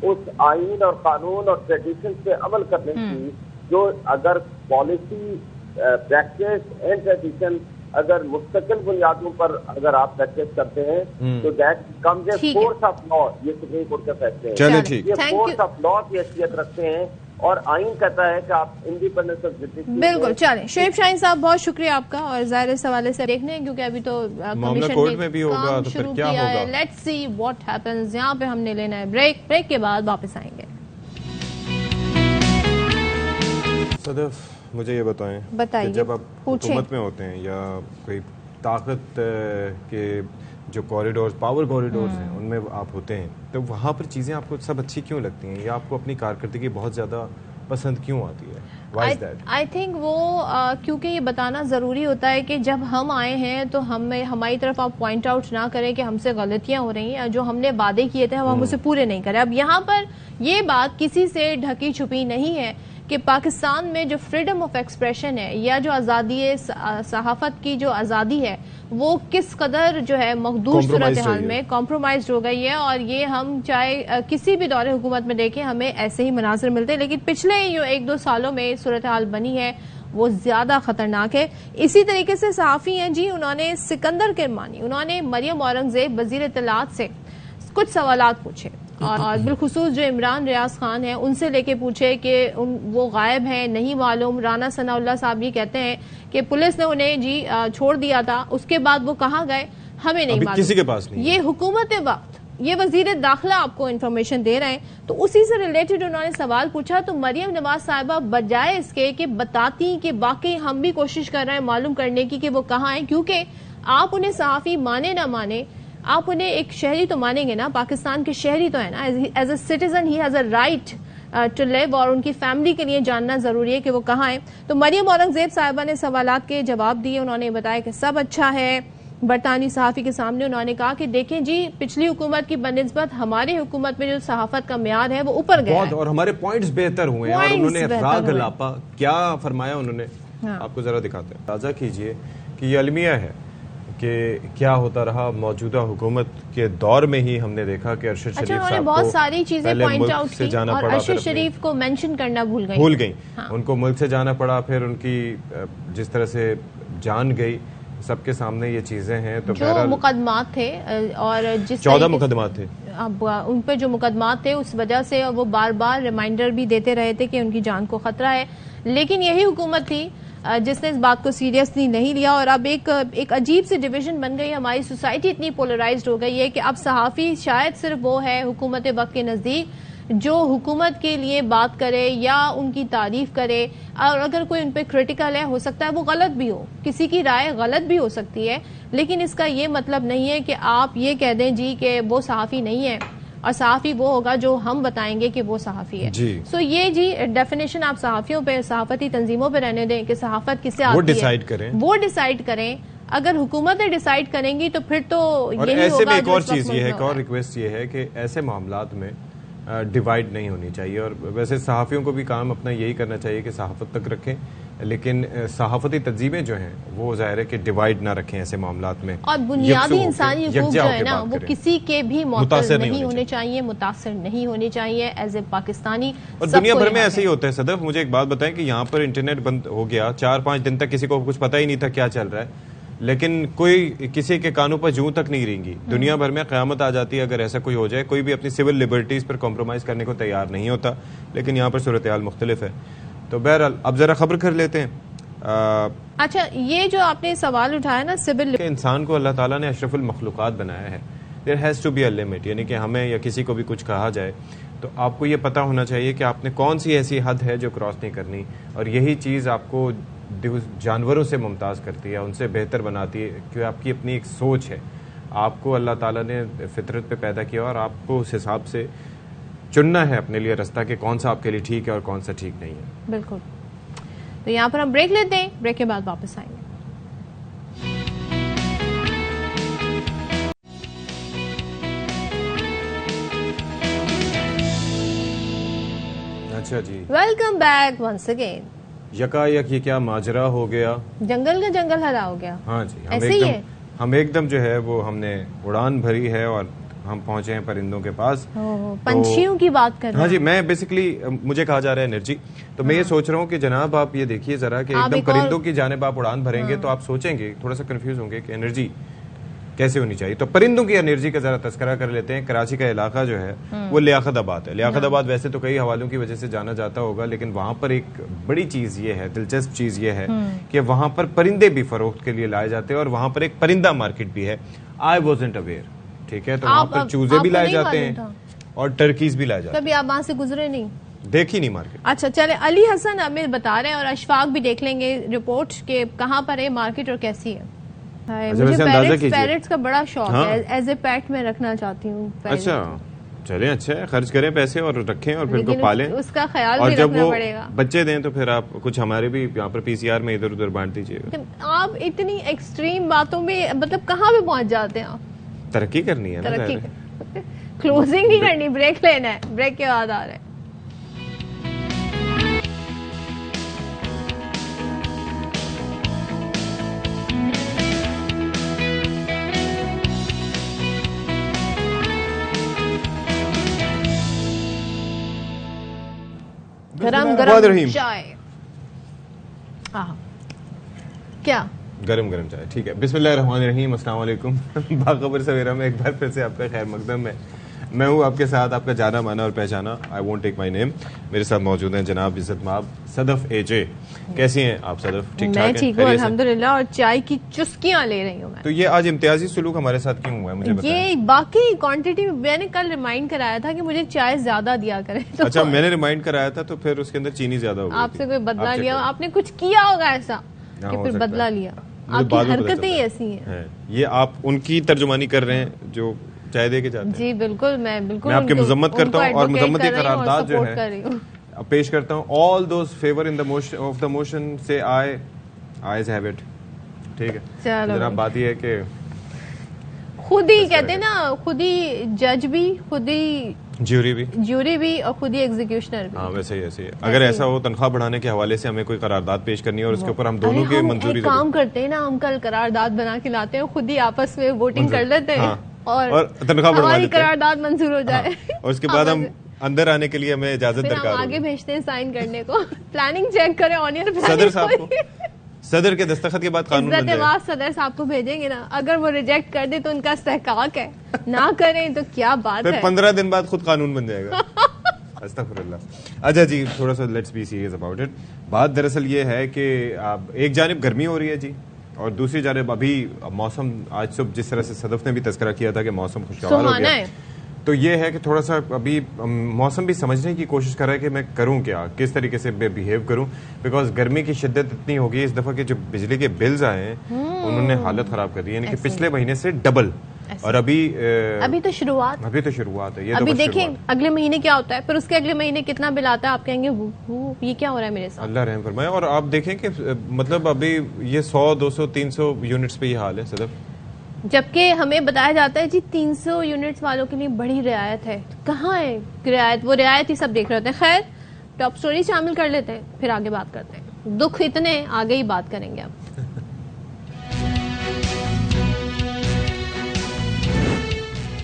اس آئین اور قانون اور ٹریڈیشن سے عمل کرنے کی, جو اگر پالیسی پریکٹس اینڈ ٹریڈیشن اگر مستقل بنیادوں پر اگر آپ پریکٹس کرتے ہیں تو that comes a force of law. یہ سپریم کورٹ کے فیصلے ہیں, یہ فورس آف لا کی حیثیت رکھتے ہیں, اور آئین کہتا ہے کہ آپ انڈیپینڈنس آف جوڈیشری. بالکل. چلیں شعیب شاہین صاحب, بہت شکریہ آپ کا, اور ظاہر اس حوالے سے دیکھنے ہیں کیونکہ ابھی تو کمیشن نے کام شروع کیا ہے. Let's see what happens. یہاں پہ ہم نے لینا ہے بریک کے بعد واپس آئیں گے. صدف, مجھے یہ بتائیں کہ جب آپ حکومت میں ہوتے ہیں یا کوئی طاقت کے جو کوریڈورز, پاور کوریڈورز ہیں, ان میں آپ ہوتے ہیں, تو وہاں پر چیزیں آپ کو سب اچھی کیوں لگتی ہیں, یا آپ کو اپنی کارکردگی بہت زیادہ پسند کیوں آتی ہے؟ آئی تھنک وہ کیونکہ یہ بتانا ضروری ہوتا ہے کہ جب ہم آئے ہیں تو ہماری طرف آپ پوائنٹ آؤٹ نہ کریں کہ ہم سے غلطیاں ہو رہی ہیں, جو ہم نے وعدے کیے تھے ہم اسے پورے نہیں کریں. اب یہاں پر یہ بات کسی سے ڈھکی چھپی نہیں ہے کہ پاکستان میں جو فریڈم آف ایکسپریشن ہے یا جو آزادی صحافت کی جو آزادی ہے وہ کس قدر جو ہے مخدوش صورتحال میں کمپرومائزڈ ہو گئی ہے. اور یہ ہم چاہے کسی بھی دور حکومت میں دیکھیں ہمیں ایسے ہی مناظر ملتے ہیں, لیکن پچھلے جو 1-2 سالوں میں صورتحال بنی ہے وہ زیادہ خطرناک ہے. اسی طریقے سے صحافی ہیں جی, انہوں نے سکندر کرمانی, انہوں نے مریم اورنگزیب وزیر اطلاعات سے کچھ سوالات پوچھے. اور بالخصوص جو عمران ریاض خان ہیں ان سے لے کے پوچھے کہ وہ غائب ہیں، نہیں معلوم. رانا ثناء اللہ صاحب یہ کہتے ہیں کہ پولیس نے انہیں چھوڑ دیا تھا، اس کے بعد وہ کہاں گئے ہمیں نہیں معلوم، کسی کے پاس نہیں. یہ حکومت وقت، یہ وزیر داخلہ آپ کو انفارمیشن دے رہے ہیں. تو اسی سے ریلیٹڈ انہوں نے سوال پوچھا تو مریم نواز صاحبہ بجائے اس کے کہ بتاتی کہ باقی ہم بھی کوشش کر رہے ہیں معلوم کرنے کی کہ وہ کہاں ہیں، کیونکہ آپ انہیں صحافی مانے نہ مانے، آپ انہیں ایک شہری تو مانیں گے نا، پاکستان کے شہری تو ہے نا، as a citizen he has a right to live, اور ان کی فیملی کے لیے جاننا ضروری ہے کہ وہ کہاں ہیں. تو مریم اورنگزیب صاحبہ نے سوالات کے جواب دیے. انہوں نے بتایا کہ سب اچھا ہے. برطانوی صحافی کے سامنے انہوں نے کہا کہ دیکھیں جی پچھلی حکومت کی بنسبت ہماری حکومت میں جو صحافت کا معیار ہے وہ اوپر گیا ہے اور ہمارے پوائنٹس بہتر ہوئے ہیں. اور انہوں نے راگ لاپا کیا فرمایا انہوں نے، آپ کو ذرا دکھاتے ہیں. تازہ کیجئے کہ یہ المیہ ہے کہ کیا ہوتا رہا موجودہ حکومت کے دور میں ہی. ہم نے دیکھا کہ ارشد شریف انہوں نے صاحب بہت کو ساری چیزیں پوائنٹ آؤٹ سے کی جانا اور پڑا، ارشد شریف کو مینشن کرنا بھول گئی. ان کو ملک سے جانا پڑا، پھر ان کی جس طرح سے جان گئی سب کے سامنے یہ چیزیں ہیں. تو جو مقدمات تھے اور جس 14 مقدمات تھے، اب ان پہ جو مقدمات تھے اس وجہ سے وہ بار بار ریمائنڈر بھی دیتے رہے تھے کہ ان کی جان کو خطرہ ہے. لیکن یہی حکومت تھی جس نے اس بات کو سیریسلی نہیں لیا. اور اب ایک عجیب سی ڈویژن بن گئی. ہماری سوسائٹی اتنی پولرائزڈ ہو گئی ہے کہ اب صحافی شاید صرف وہ ہے حکومت وقت کے نزدیک جو حکومت کے لیے بات کرے یا ان کی تعریف کرے، اور اگر کوئی ان پہ کریٹیکل ہے ہو سکتا ہے وہ غلط بھی ہو، کسی کی رائے غلط بھی ہو سکتی ہے، لیکن اس کا یہ مطلب نہیں ہے کہ آپ یہ کہہ دیں جی کہ وہ صحافی نہیں ہے اور صحافی وہ ہوگا جو ہم بتائیں گے کہ وہ صحافی ہے. سو یہ ڈیفینیشن آپ صحافیوں پہ، صحافتی تنظیموں پہ رہنے دیں کہ صحافت کس سے آتی ہے، وہ ڈیسائیڈ کریں. اگر حکومتیں ڈیسائیڈ کریں گی تو پھر تو یہی ہوگا. ایک اور چیز یہ ہے، ایک اور ریکویسٹ یہ ہے کہ ایسے معاملات میں ڈیوائیڈ نہیں ہونی چاہیے. اور ویسے صحافیوں کو بھی کام اپنا یہی کرنا چاہیے کہ صحافت تک رکھیں، لیکن صحافتی تنظیمیں جو ہیں وہ ظاہر ہے کہ ڈیوائیڈ نہ رکھیں ایسے معاملات میں. اور بنیادی انسانی حقوق جو ہے نا وہ کسی کے بھی متاثر نہیں ہونے چاہیے، متاثر نہیں ہونے چاہیے ایز اے پاکستانی. اور دنیا بھر میں ایسے ہی ہوتا ہے. صدف مجھے ایک بات بتائیں کہ یہاں پر انٹرنیٹ بند ہو گیا 4-5 دن تک کسی کو کچھ پتہ ہی نہیں تھا کیا چل رہا ہے، لیکن کوئی کسی کے کانوں پر جوں تک نہیں رہیں گی. دنیا بھر میں قیامت آ جاتی ہے اگر ایسا کوئی ہو جائے. کوئی بھی اپنی سول لبرٹیز پر کمپرومائز کرنے کو تیار نہیں ہوتا، لیکن یہاں پر صورتحال مختلف ہے. تو بہرحال اب ذرا خبر کر لیتے ہیں. اچھا یہ جو آپ نے سوال اٹھایا نا سول، انسان کو اللہ تعالیٰ نے اشرف المخلوقات بنایا ہے. There has to be a limit, یعنی کہ ہمیں یا کسی کو بھی کچھ کہا جائے تو آپ کو یہ پتہ ہونا چاہیے کہ آپ نے کون سی ایسی حد ہے جو کراس نہیں کرنی. اور یہی چیز آپ کو جانوروں سے ممتاز کرتی ہے، ان سے بہتر بناتی ہے، کیونکہ آپ کی اپنی ایک سوچ ہے. آپ کو اللہ تعالیٰ نے فطرت پہ پیدا کیا اور آپ کو اس حساب سے چننا ہے اپنے لیے رستہ کہ کون سا آپ کے لیے ٹھیک ہے اور کون سا ٹھیک نہیں ہے. بالکل. تو یہاں پر ہم بریک لیتے ہیں، بریک کے بعد واپس آئیں گے. اچھا جی، ویلکم بیک ونس اگین. یکایک یہ کیا ماجرا ہو گیا، جنگل کا جنگل ہلا ہو گیا. ہاں جی، ایسے ہی ہے. ہم ایک دم جو ہے وہ ہم نے اڑان بھری ہے اور ہم پہنچے ہیں پرندوں کے پاس. پنچھیوں کی بات کر رہے ہیں. ہاں جی، میں بیسیکلی مجھے کہا جا رہا ہے انرجی، تو میں یہ سوچ رہا ہوں کہ جناب آپ یہ دیکھیے ذرا کہ ایک دم پرندوں کی جانب آپ اڑان بھریں گے تو آپ سوچیں گے، تھوڑا سا کنفیوز ہوں گے کہ انرجی کیسے ہونی چاہیے. تو پرندوں کی انرجی کا ذرا تذکرہ کر لیتے ہیں. کراچی کا علاقہ جو ہے وہ لیاقت آباد ہے. لیاقت آباد ویسے تو کئی حوالوں کی وجہ سے جانا جاتا ہوگا، لیکن وہاں پر ایک بڑی چیز یہ ہے، دلچسپ چیز یہ ہے کہ وہاں پر پرندے بھی فروخت کے لیے لائے جاتے ہیں اور وہاں پر ایک پرندہ مارکیٹ بھی ہے. I wasn't aware. ٹھیک ہے، تو وہاں پر چوزے بھی لائے جاتے ہیں اور ٹرکیز بھی لائے جاتے ہیں. کبھی آپ وہاں سے گزرے نہیں؟ دیکھی نہیں مارکیٹ. اچھا چلے، علی حسن ہمیں بتا رہے ہیں اور اشفاق بھی دیکھ لیں گے رپورٹ کہ کہاں پر ہے مارکیٹ اور کیسی ہے. مجھے پیرٹس کا بڑا شوق ہے، ایز اے پیٹ میں رکھنا چاہتی ہوں. اچھا چلیں، اچھا ہے، خرچ کریں پیسے اور رکھیں اور پھر ان کو پالیں، اس کا خیال اور بھی جب رکھنا وہ پڑے گا. بچے دیں تو پھر آپ کچھ ہمارے بھی یہاں پر پی سی آر میں ادھر ادھر بانٹ دیجیے گا. آپ اتنی ایکسٹریم باتوں میں مطلب کہاں پہ پہنچ جاتے ہیں آپ؟ ترقی کرنی ہے نا. ترقی کلوزنگ نہیں کرنی، بریک لینا ہے. بریک کے بعد آ رہے ہیں. گرم گرم چائے. کیا گرم گرم چائے، ٹھیک ہے. بسم اللہ الرحمن الرحیم. السلام علیکم. باخبر سویرا میں ایک بار پھر سے آپ کا خیر مقدم ہے. میں ہوں آپ کے ساتھ آپ کا جانا مانا اور پہچانا. آئی وونٹ ٹیک مائی نیم. میرے ساتھ موجود ہیں جناب عزت مآب صدف اے جے. کیسی ہیں آپ صدف؟ ٹھیک ٹھاک ہیں؟ میں ٹھیک ہوں الحمدللہ, اور چائے کی چسکیاں لے رہی ہوں میں. تو یہ آج امتیازی سلوک ہمارے ساتھ کیوں ہوا ہے مجھے بتائیں. یہ باقی کوانٹٹی میں نے کل ریمائنڈ کرایا تھا کہ مجھے چائے زیادہ دیا کرے. اچھا میں نے ریمائنڈ کرایا تھا تو پھر اس کے اندر چینی زیادہ ہو گئی. آپ سے کوئی بدلہ لیا, آپ نے کچھ کیا ہوگا ایسا کہ پھر بدلہ لیا. آپ کی حرکتیں ایسی ہیں. یہ آپ ان کی ترجمانی کر رہے ہیں جو چائے دے کے جاتے ہیں. جی بالکل, میں بالکل میں آپ کی مذمت کرتا ہوں اور مذمتی قرارداد جو ہے پیش کرتا ہوں. All those favour in of the motion say ayes have it. ٹھیک ہے, ذرا بات یہ ہے کہ خود ہی کہتے ہیں نا, خود ہی جج بھی, خود ہی جیوری بھی اور خود ہی ایگزیکیوشنر بھی. ہاں ویسے ہی ایسے ہی. اگر ایسا ہو تنخواہ بڑھانے کے حوالے سے ہمیں کوئی قرارداد پیش کرنی ہے اور اس کے اوپر ہم دونوں کے منظوری کام کرتے ہیں نا, ہم کل قرارداد بنا کے لاتے ہیں, خود ہی آپس میں ووٹنگ کر لیتے ہیں اور تنخواہ بڑھوا لیتے ہیں, قرارداد منظور ہو جائے, اور اس کے بعد ہم اندر آنے کے لیے ہمیں اجازت درکار ہم آگے بھیجتے ہیں سائن کرنے کو. پلاننگ چیک کریں آنیر صدر صاحب کو, صدر کے دستخط کے بعد قانون بن جائے گا. صدر صاحب کو بھیجیں گے نا, اگر وہ ریجیکٹ کر دے تو ان کا استحقاق ہے, نہ کریں تو کیا بات ہے. پھر 15 دن بعد خود قانون بن جائے گا. استغفر اللہ. اچھا جی, تھوڑا سا let's be serious about it. بات دراصل یہ ہے کہ ایک جانب گرمی ہو رہی ہے جی, اور دوسری جانب ابھی موسم, آج صبح جس طرح سے صدف نے بھی تذکرہ کیا تھا کہ موسم خوشگوار ہو گیا, تو یہ ہے کہ تھوڑا سا ابھی موسم بھی سمجھنے کی کوشش کر رہا ہے کہ میں کروں کیا, کس طریقے سے بہیو کروں, بیکاز گرمی کی شدت اتنی ہوگی اس دفعہ کہ جو بجلی کے بلز آئے ہیں انہوں نے حالت خراب کر دی, یعنی کہ پچھلے مہینے سے ڈبل. اور ابھی تو شروعات ہے. ابھی دیکھیں اگلے مہینے کیا ہوتا ہے, پھر اس کے اگلے مہینے کتنا بل آتا ہے, آپ کہیں گے یہ کیا ہو رہا ہے میرے ساتھ. اللہ رحم فرمائے. اور آپ دیکھیں کہ مطلب ابھی یہ 100 200 300 یونٹس پہ یہ حال ہے صدف, جبکہ ہمیں بتایا جاتا ہے جی 300 یونٹس والوں کے لیے بڑی رعایت ہے. کہاں ہے رعایت؟ وہ رعایت ہی سب دیکھ رہے ہوتے ہیں. خیر, ٹاپ سٹوری شامل کر لیتے ہیں, پھر آگے بات کرتے ہیں. دکھ اتنے آگے ہی بات کریں گے اب.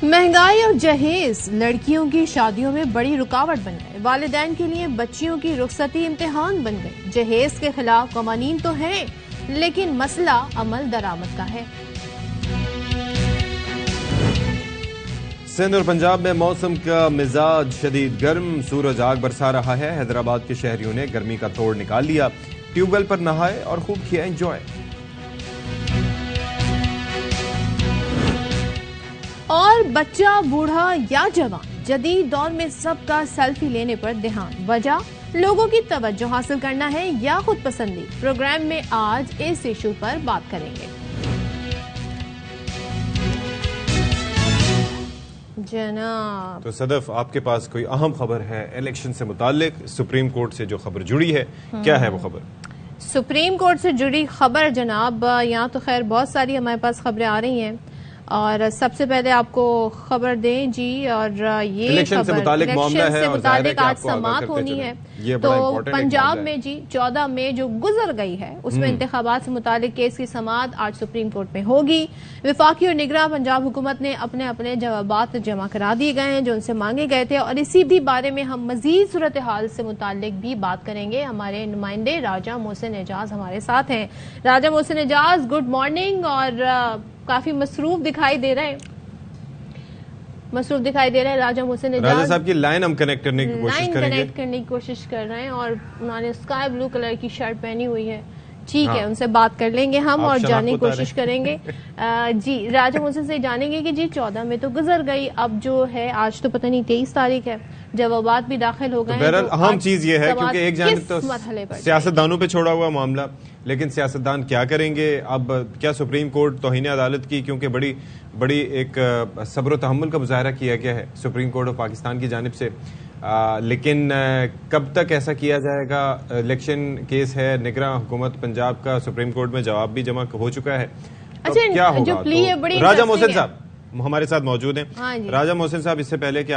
مہنگائی اور جہیز لڑکیوں کی شادیوں میں بڑی رکاوٹ بن گئے. والدین کے لیے بچیوں کی رخصتی امتحان بن گئی. جہیز کے خلاف قوانین تو ہیں, لیکن مسئلہ عمل درآمد کا ہے. سندھ اور پنجاب میں موسم کا مزاج شدید گرم, سورج آگ برسا رہا ہے. حیدرآباد کے شہریوں نے گرمی کا توڑ نکال لیا, ٹیوب ویل پر نہائے اور خوب کیا انجوائے. اور بچہ بوڑھا یا جوان, جدید دور میں سب کا سیلفی لینے پر دھیان. وجہ لوگوں کی توجہ حاصل کرنا ہے یا خود پسندی. پروگرام میں آج اس ایشو پر بات کریں گے. جناب تو صدف آپ کے پاس کوئی اہم خبر ہے الیکشن سے متعلق, سپریم کورٹ سے جو خبر جڑی ہے, کیا ہے وہ خبر؟ سپریم کورٹ سے جڑی خبر جناب, یہاں تو خیر بہت ساری ہمارے پاس خبریں آ رہی ہیں, اور سب سے پہلے آپ کو خبر دیں جی, اور یہ الیکشن سے متعلق معاملہ ہے اور ظاہر ہے کہ آج سماعت ہونی ہے. تو پنجاب میں جی 14 مئی جو گزر گئی ہے اس میں انتخابات سے متعلق کیس کی سماعت آج سپریم کورٹ میں ہوگی. وفاقی اور نگراں پنجاب حکومت نے اپنے اپنے جوابات جمع کرا دیے گئے ہیں جو ان سے مانگے گئے تھے, اور اسی بھی بارے میں ہم مزید صورتحال سے متعلق بھی بات کریں گے. ہمارے نمائندے راجہ محسن اعجاز ہمارے ساتھ ہیں. راجہ محسن اعجاز, گڈ مارننگ. اور کافی مصروف دکھائی دے رہے ہیں راجہ محسن اعجاز. راجہ صاحب کی لائن ہم کنیکٹ کرنے کی کوشش کر رہے ہیں, اور انہوں نے اسکائی بلو کلر کی شرٹ پہنی ہوئی ہے. ٹھیک ہے, ان سے بات کر لیں گے ہم اور جاننے کی کوشش کریں گے. جی راجہ محسن سے جانیں گے کہ جی 14 میں تو گزر گئی, اب جو ہے آج تو پتہ نہیں 23 تاریخ ہے, جوابات بھی داخل ہو گئے ہیں. بہرحال اہم چیز یہ ہے کیونکہ ایک جانب تو سیاستدانوں پہ چھوڑا ہوا معاملہ, لیکن سیاستدان کیا کریں گے اب؟ کیا سپریم کورٹ توہین عدالت کی, کیونکہ بڑی ایک صبر و تحمل کا مظاہرہ کیا گیا ہے سپریم کورٹ آف پاکستان کی جانب سے, لیکن کب تک ایسا کیا جائے گا؟ الیکشن کیس ہے, نگراں حکومت پنجاب کا سپریم کورٹ میں جواب بھی جمع ہو چکا ہے. کیا ہوگا؟ راجہ محسن صاحب ہمارے ساتھ موجود ہیں. راجہ محسن صاحب, اس سے پہلے کہ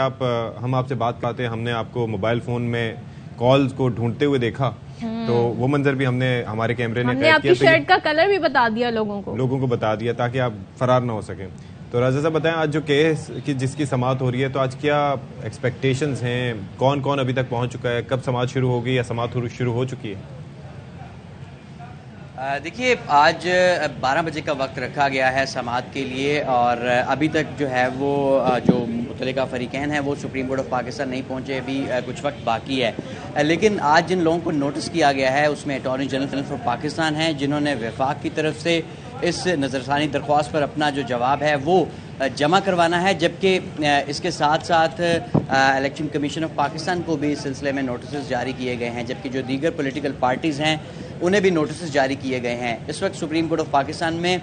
ہم آپ سے بات کرتے ہیں, ہم نے آپ کو موبائل فون میں کالز کو ڈھونڈتے ہوئے دیکھا, تو وہ منظر بھی ہمارے کیمرے نے قید کیا. شرٹ کا کلر بھی بتا دیا لوگوں کو بتا دیا تاکہ آپ فرار نہ ہو سکیں. تو راجہ صاحب بتائیں, آج جو کیس کی جس کی سماعت ہو رہی ہے, تو آج کیا ایکسپیکٹیشنز ہیں؟ کون ابھی تک پہنچ چکا ہے؟ کب سماعت شروع ہوگی یا سماعت شروع ہو چکی ہے؟ دیکھیے آج 12 بجے کا وقت رکھا گیا ہے سماعت کے لیے، اور ابھی تک جو ہے وہ جو متعلقہ فریقین ہیں وہ سپریم کورٹ آف پاکستان نہیں پہنچے، ابھی کچھ وقت باقی ہے. لیکن آج جن لوگوں کو نوٹس کیا گیا ہے اس میں اٹارنی جنرل فار پاکستان ہیں، جنہوں نے وفاق کی طرف سے اس نظرثانی درخواست پر اپنا جو جواب ہے وہ جمع کروانا ہے، جبکہ اس کے ساتھ ساتھ الیکشن کمیشن آف پاکستان کو بھی اس سلسلے میں نوٹسز جاری کیے گئے ہیں، جبکہ جو دیگر پولیٹیکل پارٹیز ہیں انہیں بھی نوٹسز جاری کیے گئے ہیں. اس وقت سپریم کورٹ آف پاکستان میں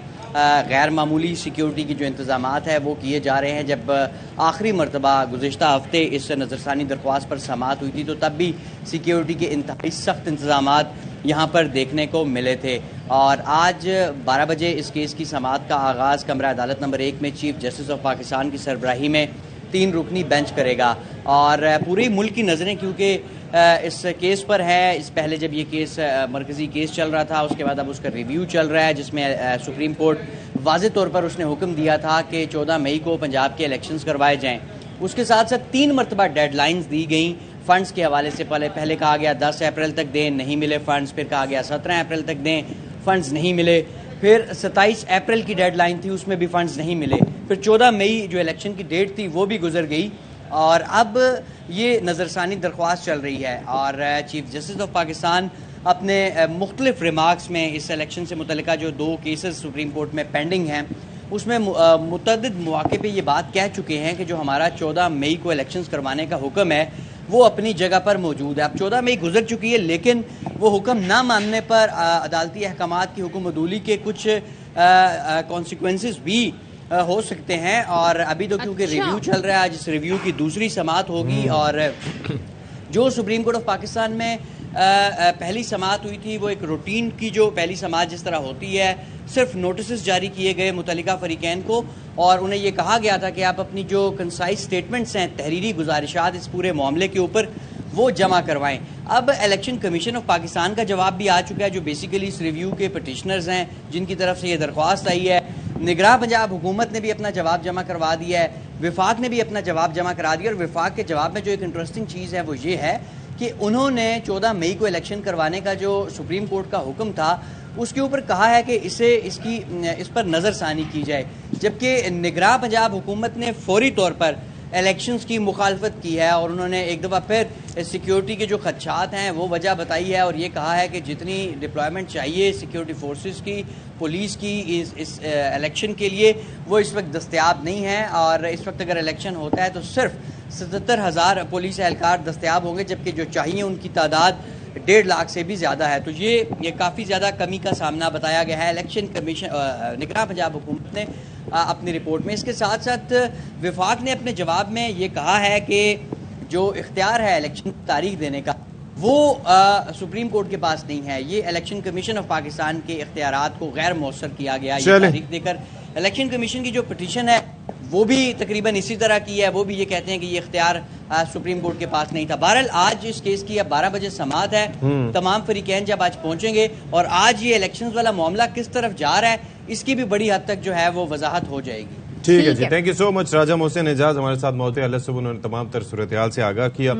غیر معمولی سیکیورٹی کی جو انتظامات ہیں وہ کیے جا رہے ہیں. جب آخری مرتبہ گزشتہ ہفتے اس نظرثانی درخواست پر سماعت ہوئی تھی تو تب بھی سیکیورٹی کے انتہائی سخت انتظامات یہاں پر دیکھنے کو ملے تھے، اور آج 12 بجے اس کیس کی سماعت کا آغاز کمرہ عدالت نمبر 1 میں چیف جسٹس آف پاکستان کی سربراہی میں 3 رکنی بینچ کرے گا. اور پورے ملک کی نظریں کیونکہ اس کیس پر ہے، اس پہلے جب یہ کیس مرکزی کیس چل رہا تھا، اس کے بعد اب اس کا ریویو چل رہا ہے، جس میں سپریم کورٹ واضح طور پر اس نے حکم دیا تھا کہ 14 مئی کو پنجاب کے الیکشنز کروائے جائیں. اس کے ساتھ ساتھ 3 مرتبہ ڈیڈ لائنز دی گئیں فنڈز کے حوالے سے. پہلے کہا گیا 10 اپریل تک دیں، نہیں ملے فنڈز، پھر کہا گیا 17 اپریل تک دیں، فنڈز نہیں ملے، پھر 27 اپریل کی ڈیڈ لائن تھی، اس میں بھی فنڈز نہیں ملے، پھر 14 مئی جو الیکشن کی ڈیٹ تھی وہ بھی گزر گئی، اور اب یہ نظرثانی درخواست چل رہی ہے. اور چیف جسٹس آف پاکستان اپنے مختلف ریمارکس میں اس الیکشن سے متعلقہ جو 2 کیسز سپریم کورٹ میں پینڈنگ ہیں اس میں متعدد مواقع پہ یہ بات کہہ چکے ہیں کہ جو ہمارا 14 مئی کو الیکشنز کروانے کا حکم ہے وہ اپنی جگہ پر موجود ہے. اب 14 مئی گزر چکی ہے، لیکن وہ حکم نہ ماننے پر عدالتی احکامات کی حکم عدولی کے کچھ کانسیکوینسز بھی ہو سکتے ہیں. اور ابھی تو کیونکہ ریویو چل رہا ہے، جس ریویو کی دوسری سماعت ہوگی، اور جو سپریم کورٹ آف پاکستان میں پہلی سماعت ہوئی تھی وہ ایک روٹین کی جو پہلی سماعت جس طرح ہوتی ہے، صرف نوٹسز جاری کیے گئے متعلقہ فریقین کو، اور انہیں یہ کہا گیا تھا کہ آپ اپنی جو کنسائز سٹیٹمنٹس ہیں، تحریری گزارشات اس پورے معاملے کے اوپر وہ جمع کروائیں. اب الیکشن کمیشن آف پاکستان کا جواب بھی آ چکا ہے، جو بیسیکلی اس ریویو کے پٹیشنرز ہیں جن کی طرف سے یہ درخواست آئی ہے. نگراں پنجاب حکومت نے بھی اپنا جواب جمع کروا دیا ہے، وفاق نے بھی اپنا جواب جمع کرا دیا، اور وفاق کے جواب میں جو ایک انٹرسٹنگ چیز ہے وہ یہ ہے کہ انہوں نے 14 مئی کو الیکشن کروانے کا جو سپریم کورٹ کا حکم تھا اس کے اوپر کہا ہے کہ اس پر نظر ثانی کی جائے، جبکہ نگراں پنجاب حکومت نے فوری طور پر الیکشنز کی مخالفت کی ہے، اور انہوں نے ایک دفعہ پھر سیکیورٹی کے جو خدشات ہیں وہ وجہ بتائی ہے، اور یہ کہا ہے کہ جتنی ڈپلائمنٹ چاہیے سیکیورٹی فورسز کی، پولیس کی اس الیکشن کے لیے وہ اس وقت دستیاب نہیں ہے. اور اس وقت اگر الیکشن ہوتا ہے تو صرف 77,000 پولیس اہلکار دستیاب ہوں گے، جبکہ جو چاہیے ان کی تعداد 1.5 لاکھ سے بھی زیادہ ہے. تو یہ کافی زیادہ کمی کا سامنا بتایا گیا ہے الیکشن کمیشن نگراں پنجاب حکومت نے اپنی رپورٹ میں. اس کے ساتھ ساتھ وفاق نے اپنے جواب میں یہ کہا ہے کہ جو اختیار ہے الیکشن تاریخ دینے کا وہ سپریم کورٹ کے پاس نہیں ہے، یہ الیکشن کمیشن آف پاکستان کے اختیارات کو غیر مؤثر کیا گیا یہ تاریخ دے کر. الیکشن کمیشن کی جو پٹیشن ہے وہ بھی تقریباً اسی طرح کی ہے، وہ بھی یہ کہتے ہیں کہ یہ اختیار سپریم کورٹ کے پاس نہیں تھا. بہرحال آج اس کیس کی اب 12 بجے سماعت ہے، تمام فریقین جب آج پہنچیں گے اور آج یہ الیکشنز والا معاملہ کس طرف جا رہا ہے اس کی بھی بڑی حد تک جو ہے وہ وضاحت ہو جائے گی. ٹھیک ہے جی، تھینک یو سو مچ. راجہ محسن اعجاز ہمارے ساتھ موجود ہیں. اللہ صبح انہوں نے تمام تر صورتحال سے آگاہ کیا.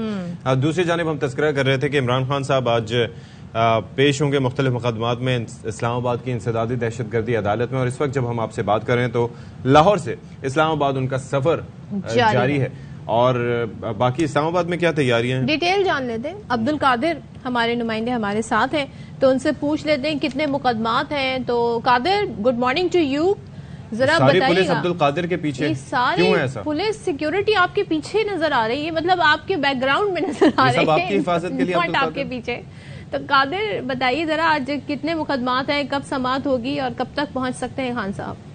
دوسری جانب ہم تذکرہ کر رہے تھے کہ عمران خان صاحب آج پیش ہوں گے مختلف مقدمات میں اسلام آباد کی انسدادی دہشت گردی عدالت میں، اور اس وقت جب ہم آپ سے بات کر رہے ہیں تو لاہور سے اسلام آباد ان کا سفر جاری ہے. اور باقی اسلام آباد میں کیا تیاریاں ہیں ڈیٹیل جان لیتے ہیں. عبد القادر ہمارے نمائندے ہمارے ساتھ ہیں تو ان سے پوچھ لیتے ہیں کتنے مقدمات ہیں. تو قادر، گڈ مارننگ ٹو یو. ذرا بتائیے پولیس عبد القادر کے پیچھے کیوں ہے ایسا؟ پولیس سیکیورٹی آپ کے پیچھے نظر آ رہی ہے، مطلب آپ کے بیک گراؤنڈ میں نظر آ رہی ہے، آپ کی حفاظت کے لیے آپ کے پیچھے. تو قادر بتائیے ذرا آج کتنے مقدمات ہیں، کب سماعت ہوگی اور کب تک پہنچ سکتے ہیں خان صاحب؟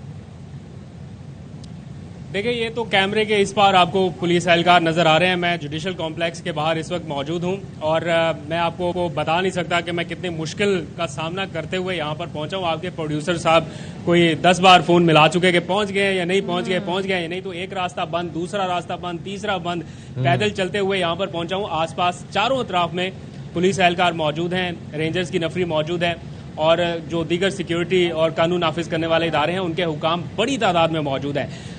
دیکھیں یہ تو کیمرے کے اس پار آپ کو پولیس اہلکار نظر آ رہے ہیں. میں جوڈیشل کمپلیکس کے باہر اس وقت موجود ہوں اور میں آپ کو بتا نہیں سکتا کہ میں کتنی مشکل کا سامنا کرتے ہوئے یہاں پر پہنچا ہوں. آپ کے پروڈیوسر صاحب کوئی 10 بار فون ملا چکے کہ پہنچ گئے یا نہیں پہنچ گئے یا نہیں، تو ایک راستہ بند، دوسرا راستہ بند، تیسرا بند، پیدل چلتے ہوئے یہاں پر پہنچا ہوں. آس پاس چاروں اطراف میں پولیس اہلکار موجود ہیں، رینجرز کی نفری موجود ہے، اور جو دیگر سیکیورٹی اور قانون نافذ کرنے والے ادارے ہیں ان کے حکام بڑی تعداد میں موجود ہیں.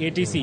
ATC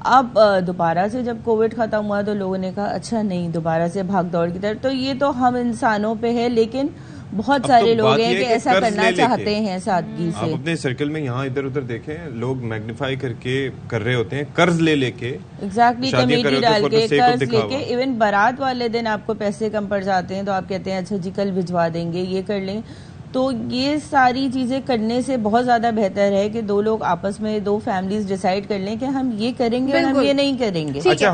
اب دوبارہ سے جب کووڈ ختم ہوا تو لوگوں نے کہا اچھا نہیں دوبارہ سے بھاگ دوڑ کی طرف. تو یہ تو ہم انسانوں پہ ہے, لیکن بہت سارے لوگ ہیں کہ ایسا کرنا چاہتے ہیں سادگی سے. آپ اپنے سرکل میں یہاں ادھر ادھر دیکھیں, لوگ میگنیفائی کر کے کر رہے ہوتے ہیں, قرض لے کے ایگزیکٹلی کمیٹی ڈال کے قرض لے کے. ایون بارات والے دن آپ کو پیسے کم پڑ جاتے ہیں تو آپ کہتے ہیں اچھا جی کل بھجوا دیں گے, یہ کر لیں. تو یہ ساری چیزیں کرنے سے بہت زیادہ بہتر ہے کہ دو لوگ آپس میں, دو فیملیز ڈیسائیڈ کر لیں کہ ہم یہ کریں گے اور ہم یہ نہیں کریں گے. اچھا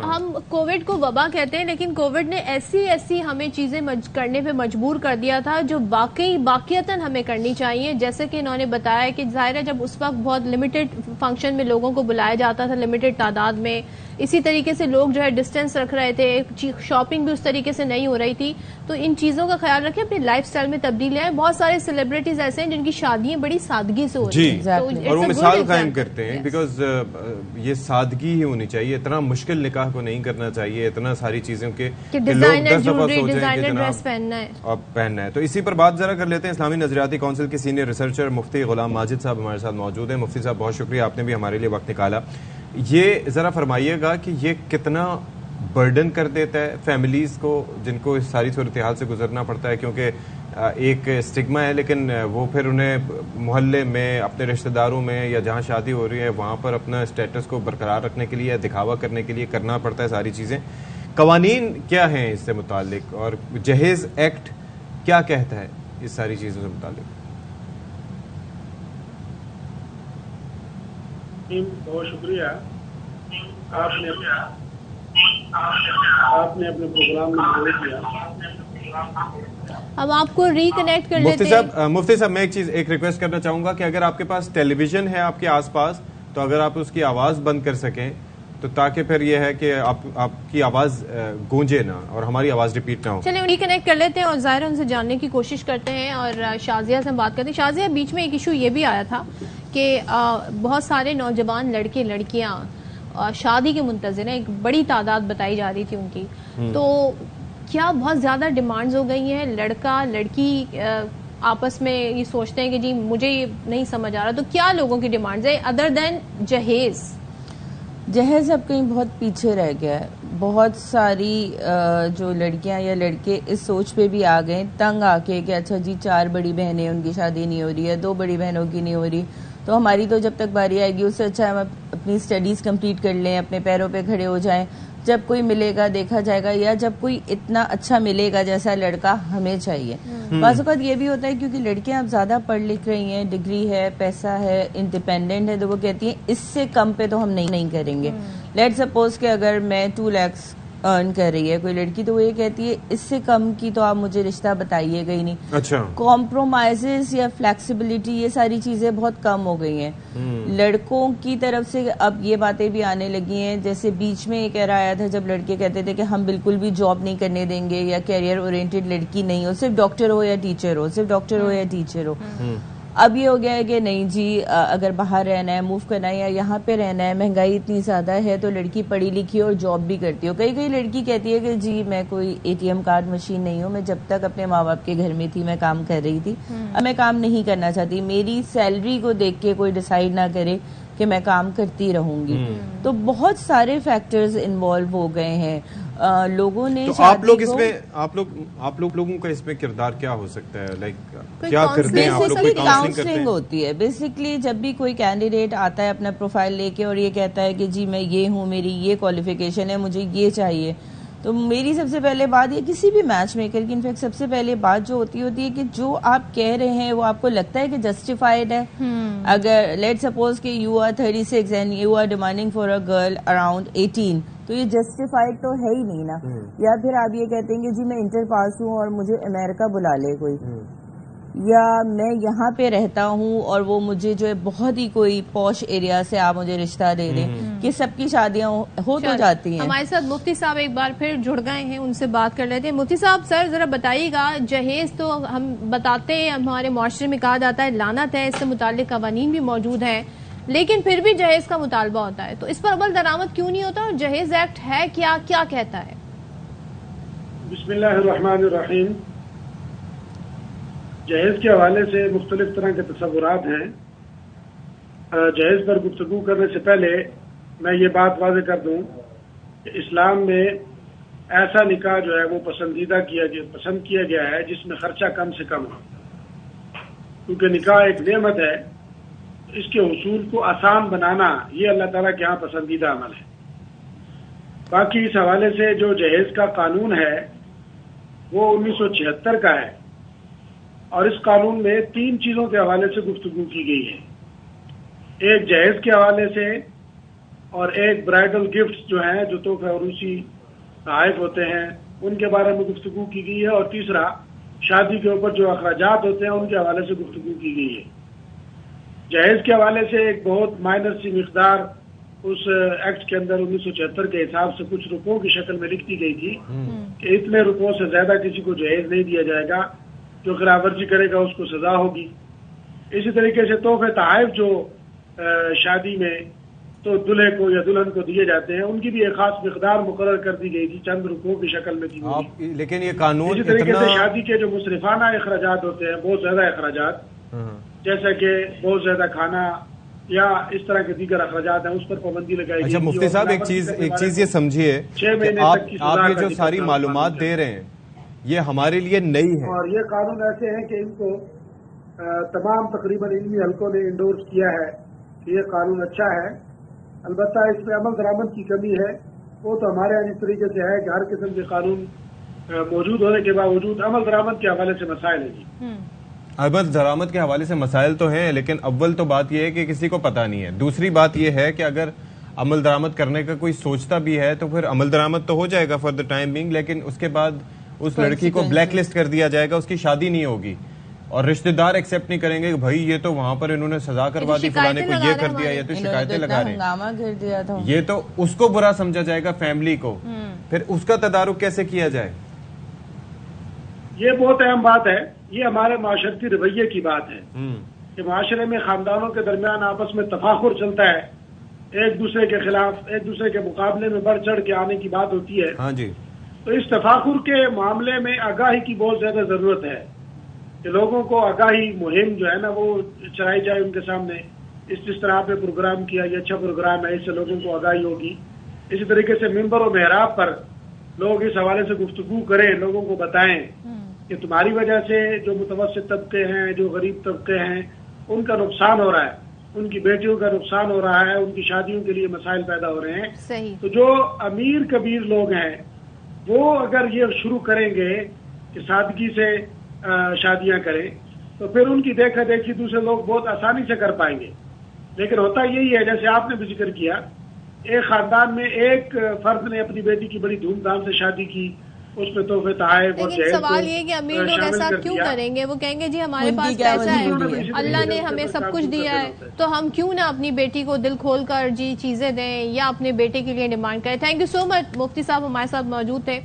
ہم کووڈ کو وبا کہتے ہیں, لیکن کووڈ نے ایسی ہمیں چیزیں کرنے پہ مجبور کر دیا تھا جو باقیتاً ہمیں کرنی چاہیے. جیسے کہ انہوں نے بتایا کہ ظاہر ہے جب اس وقت بہت لمیٹڈ فنکشن میں لوگوں کو بلایا جاتا تھا, لمیٹڈ تعداد میں, اسی طریقے سے لوگ جو ہے ڈسٹینس رکھ رہے تھے, شاپنگ بھی اس طریقے سے نہیں ہو رہی تھی. تو ان چیزوں کا خیال رکھیں, اپنی لائف سٹائل میں تبدیلی آئے. بہت سارے سیلیبریٹیز ایسے ہیں جن کی شادیاں بڑی سادگی سے ہو رہی ہیں اور وہ مثال قائم کرتے ہیں, بیکاز یہ سادگی ہی ہونی چاہیے. اتنا مشکل نکاح کو نہیں کرنا چاہیے, اتنا ساری چیزوں کے ڈیزائنر جیولری, ڈیزائنر ڈریس پہننا ہے. تو اسی پر بات ذرا کر لیتے ہیں. اسلامی نظریاتی کونسل کے سینئر ریسرچر مفتی غلام ماجد صاحب ہمارے ساتھ موجود ہیں. مفتی صاحب بہت شکریہ, آپ نے بھی ہمارے لیے وقت نکالا. یہ ذرا فرمائیے گا کہ یہ کتنا برڈن کر دیتا ہے فیملیز کو جن کو اس ساری صورتحال سے گزرنا پڑتا ہے, کیونکہ ایک اسٹگما ہے, لیکن وہ پھر انہیں محلے میں, اپنے رشتہ داروں میں, یا جہاں شادی ہو رہی ہے وہاں پر اپنا اسٹیٹس کو برقرار رکھنے کے لیے, دکھاوا کرنے کے لیے کرنا پڑتا ہے ساری چیزیں. قوانین کیا ہیں اس سے متعلق, اور جہیز ایکٹ کیا کہتا ہے اس ساری چیزوں سے متعلق؟ بہت شکریہ, آپ نے اپنے پروگرام میں شامل کیا. اب آپ کو ریکنیکٹ کر لیتے ہیں. مفتی صاحب میں ایک ریکویسٹ کرنا چاہوں گا کہ اگر آپ کے پاس ٹیلی ویژن ہے آپ کے آس پاس, تو اگر آپ اس کی آواز بند کر سکیں تو تاکہ پھر یہ ہے کہ آپ کی آواز گونجے نہ اور ہماری آواز ریپیٹ نہ ہو. چلیں ریکنیکٹ کر لیتے ہیں اور ظاہر ان سے جاننے کی کوشش کرتے ہیں, اور شازیہ سے ہم بات کرتے ہیں. شازیہ, بیچ میں ایک ایشو یہ بھی آیا تھا کہ بہت سارے نوجوان لڑکے لڑکیاں شادی کے منتظر ہیں, ایک بڑی تعداد بتائی جا رہی تھی ان کی. تو کیا بہت زیادہ ڈیمانڈز ہو گئی ہیں, لڑکا لڑکی آپس میں یہ سوچتے ہیں کہ جی مجھے یہ نہیں سمجھ آ رہا, تو کیا لوگوں کی ڈیمانڈز ہیں ادر دین جہیز؟ جہیز اب کہیں بہت پیچھے رہ گیا ہے. بہت ساری جو لڑکیاں یا لڑکے اس سوچ پہ بھی آ گئے تنگ آ کے کہ اچھا جی 4 بڑی بہنیں ان کی شادی نہیں ہو رہی ہے, 2 بڑی بہنوں کی نہیں ہو رہی, تو ہماری تو جب تک باری آئے گی اس سے اچھا ہم اپنی اسٹڈیز کمپلیٹ کر لیں, اپنے پیروں پہ کھڑے ہو جائیں, جب کوئی ملے گا دیکھا جائے گا, یا جب کوئی اتنا اچھا ملے گا جیسا لڑکا ہمیں چاہیے. بعض اوقات یہ بھی ہوتا ہے کیونکہ لڑکیاں اب زیادہ پڑھ لکھ رہی ہیں, ڈگری ہے, پیسہ ہے, انڈیپینڈنٹ ہے, تو وہ کہتی ہیں اس سے کم پہ تو ہم نہیں کریں گے. لیٹ سپوز کہ اگر میں 2 lakhs ارن کر رہی ہے کوئی لڑکی, تو وہ یہ کہتی ہے اس سے کم کی تو آپ مجھے رشتہ بتائیے گا ہی نہیں. اچھا, کمپرومائزز یا فلیکسیبلٹی یہ ساری چیزیں بہت کم ہو گئی ہیں. لڑکوں کی طرف سے اب یہ باتیں بھی آنے لگی ہیں, جیسے بیچ میں ایک ایرا آیا تھا جب لڑکے کہتے تھے کہ ہم بالکل بھی جاب نہیں کرنے دیں گے, یا کیریئر اورینٹڈ لڑکی نہیں ہو, صرف ڈاکٹر ہو یا ٹیچر ہو, صرف ڈاکٹر ہو یا ٹیچر ہو. اب یہ ہو گیا ہے کہ نہیں جی اگر باہر رہنا ہے, موو کرنا ہے, یا یہاں پہ رہنا ہے, مہنگائی اتنی زیادہ ہے تو لڑکی پڑھی لکھی اور جاب بھی کرتی ہو. کئی لڑکی کہتی ہے کہ جی میں کوئی ATM کارڈ مشین نہیں ہوں, میں جب تک اپنے ماں باپ کے گھر میں تھی میں کام کر رہی تھی, اب میں کام نہیں کرنا چاہتی. میری سیلری کو دیکھ کے کوئی ڈیسائیڈ نہ کرے کہ میں کام کرتی رہوں گی. تو بہت سارے فیکٹرز انوالو ہو گئے ہیں. لوگوں نے آپ لوگوں کا اس میں کردار کیا ہو سکتا ہے, لائک کیا کرتے ہیں آپ لوگ؟ کاؤنسلنگ ہوتی ہے بیسکلی. جب بھی کوئی کینڈیڈیٹ آتا ہے اپنا پروفائل لے کے اور یہ کہتا ہے کہ جی میں یہ ہوں, میری یہ کوالیفیکیشن ہے, مجھے یہ چاہیے, تو میری سب سے پہلے بات, یہ کسی بھی میچ میکر کی انفیکٹ سب سے پہلے بات جو ہوتی ہے کہ جو آپ کہہ رہے ہیں وہ آپ کو لگتا ہے کہ جسٹیفائڈ ہے. اگر لیٹ سپوز کہ you are 36 and you are demanding for a girl around 18, تو یہ جسٹیفائڈ تو ہے ہی نہیں نا. یا پھر آپ یہ کہتے ہیں کہ جی میں انٹر پاس ہوں اور مجھے امریکہ بلا لے کوئی, یا میں یہاں پہ رہتا ہوں اور وہ مجھے جو ہے بہت ہی کوئی پوش ایریا سے آپ مجھے رشتہ دے دیں, کہ سب کی شادیاں ہو تو جاتی ہیں. ہمارے ساتھ مفتی صاحب ایک بار پھر جڑ گئے ہیں, ان سے بات کر لیتے ہیں. مفتی صاحب سر ذرا بتائیے گا, جہیز تو ہم بتاتے ہیں ہمارے معاشرے میں کہا جاتا ہے لعنت ہے, اس سے متعلق قوانین بھی موجود ہیں, لیکن پھر بھی جہیز کا مطالبہ ہوتا ہے, تو اس پر عمل درآمد کیوں نہیں ہوتا, اور جہیز ایکٹ ہے کیا کہتا ہے؟ بسم اللہ الرحمن الرحیم. جہیز کے حوالے سے مختلف طرح کے تصورات ہیں. جہیز پر گفتگو کرنے سے پہلے میں یہ بات واضح کر دوں کہ اسلام میں ایسا نکاح جو ہے وہ پسند کیا گیا ہے جس میں خرچہ کم سے کم ہو، کیونکہ نکاح ایک نعمت ہے، اس کے حصول کو آسان بنانا یہ اللہ تعالیٰ کے ہاں پسندیدہ عمل ہے۔ باقی اس حوالے سے جو جہیز کا قانون ہے وہ 1976 کا ہے، اور اس قانون میں 3 چیزوں کے حوالے سے گفتگو کی گئی ہے، ایک جہیز کے حوالے سے، اور ایک برائڈل گفٹس جو ہیں جو تحفہ عروسی تحائف ہوتے ہیں ان کے بارے میں گفتگو کی گئی ہے، اور تیسرا شادی کے اوپر جو اخراجات ہوتے ہیں ان کے حوالے سے گفتگو کی گئی ہے۔ جہیز کے حوالے سے ایک بہت مائنر سی مقدار اس ایکٹ کے اندر 1976 کے حساب سے کچھ روپوں کی شکل میں لکھ دی گئی تھی کہ اتنے روپوں سے زیادہ کسی کو جہیز نہیں دیا جائے گا، جو خلاف ورزی کرے گا اس کو سزا ہوگی۔ اسی طریقے سے تحفے تحائف جو شادی میں تو دلہے کو یا دلہن کو دیے جاتے ہیں ان کی بھی ایک خاص مقدار مقرر کر دی گئی تھی، چند روپوں کی شکل میں تھی۔ لیکن یہ قانون اسی طریقے سے شادی کے جو مصرفانہ اخراجات ہوتے ہیں، بہت زیادہ اخراجات جیسا کہ بہت زیادہ کھانا یا اس طرح کے دیگر اخراجات ہیں، اس پر پابندی لگائی گئی۔ اچھا مفتی صاحب ایک چیز یہ سمجھیے کہ آپ یہ جو ساری معلومات دے رہے ہیں یہ ہمارے لیے نئی ہے، اور یہ قانون ایسے ہیں کہ ان کو تمام تقریباً علمی حلقوں نے انڈورس کیا ہے کہ یہ قانون اچھا ہے۔ البتہ اس میں عمل درآمد کی کمی ہے، وہ تو ہمارے یہاں اس طریقے سے ہے کہ ہر قسم کے قانون موجود ہونے کے باوجود عمل درآمد کے حوالے سے مسائل ہیں جی۔ عمل درآمد کے حوالے سے مسائل تو ہیں، لیکن اول تو بات یہ ہے کہ کسی کو پتہ نہیں ہے، دوسری بات یہ ہے کہ اگر عمل درآمد کرنے کا کوئی سوچتا بھی ہے تو پھر عمل درآمد تو ہو جائے گا فار دا ٹائم بینگ، لیکن اس کے بعد اس لڑکی کو بلیک لسٹ کر دیا جائے گا، اس کی شادی نہیں ہوگی، اور رشتہ دار ایکسیپٹ نہیں کریں گے کہ بھائی یہ تو وہاں پر انہوں نے سزا کروا دی، فلانے کو یہ کر دیا، یہ تو شکایتیں لگا رہے ہیں، یہ تو اس کو برا سمجھا جائے گا، فیملی کو، پھر اس کا تدارک کیسے کیا جائے؟ یہ بہت اہم بات ہے، یہ ہمارے معاشرتی رویے کی بات ہے کہ معاشرے میں خاندانوں کے درمیان آپس میں تفاخر چلتا ہے، ایک دوسرے کے خلاف ایک دوسرے کے مقابلے میں بڑھ چڑھ کے آنے کی بات ہوتی ہے۔ ہاں جی، تو اس تفاخر کے معاملے میں آگاہی کی بہت زیادہ ضرورت ہے کہ لوگوں کو آگاہی مہم جو ہے نا وہ چلائی جائے ان کے سامنے، اس طرح پہ پروگرام کیا، یہ اچھا پروگرام ہے، اس سے لوگوں کو آگاہی ہوگی۔ اسی طریقے سے ممبر و محراب پر لوگ اس حوالے سے گفتگو کریں، لوگوں کو بتائیں کہ تمہاری وجہ سے جو متوسط طبقے ہیں، جو غریب طبقے ہیں، ان کا نقصان ہو رہا ہے، ان کی بیٹیوں کا نقصان ہو رہا ہے، ان کی شادیوں کے لیے مسائل پیدا ہو رہے ہیں۔ صحیح۔ تو جو امیر کبیر لوگ ہیں وہ اگر یہ شروع کریں گے کہ سادگی سے شادیاں کریں تو پھر ان کی دیکھا دیکھی دوسرے لوگ بہت آسانی سے کر پائیں گے۔ لیکن ہوتا یہی ہے جیسے آپ نے بھی ذکر کیا، ایک خاندان میں ایک فرد نے اپنی بیٹی کی بڑی دھوم دھام سے شادی کی، اس میں تحفے تحائف اور لیکن سوال یہ کہ امیر لوگ ایسا کیوں کریں گے؟ وہ کہیں گے جی ہمارے پاس پیسہ ہے، اللہ نے ہمیں سب کچھ دیا ہے، تو ہم کیوں نہ اپنی بیٹی کو دل کھول کر جی چیزیں دیں یا اپنے بیٹے کے لیے ڈیمانڈ کریں۔ تھینک یو سو مچ، مفتی صاحب ہمارے ساتھ موجود تھے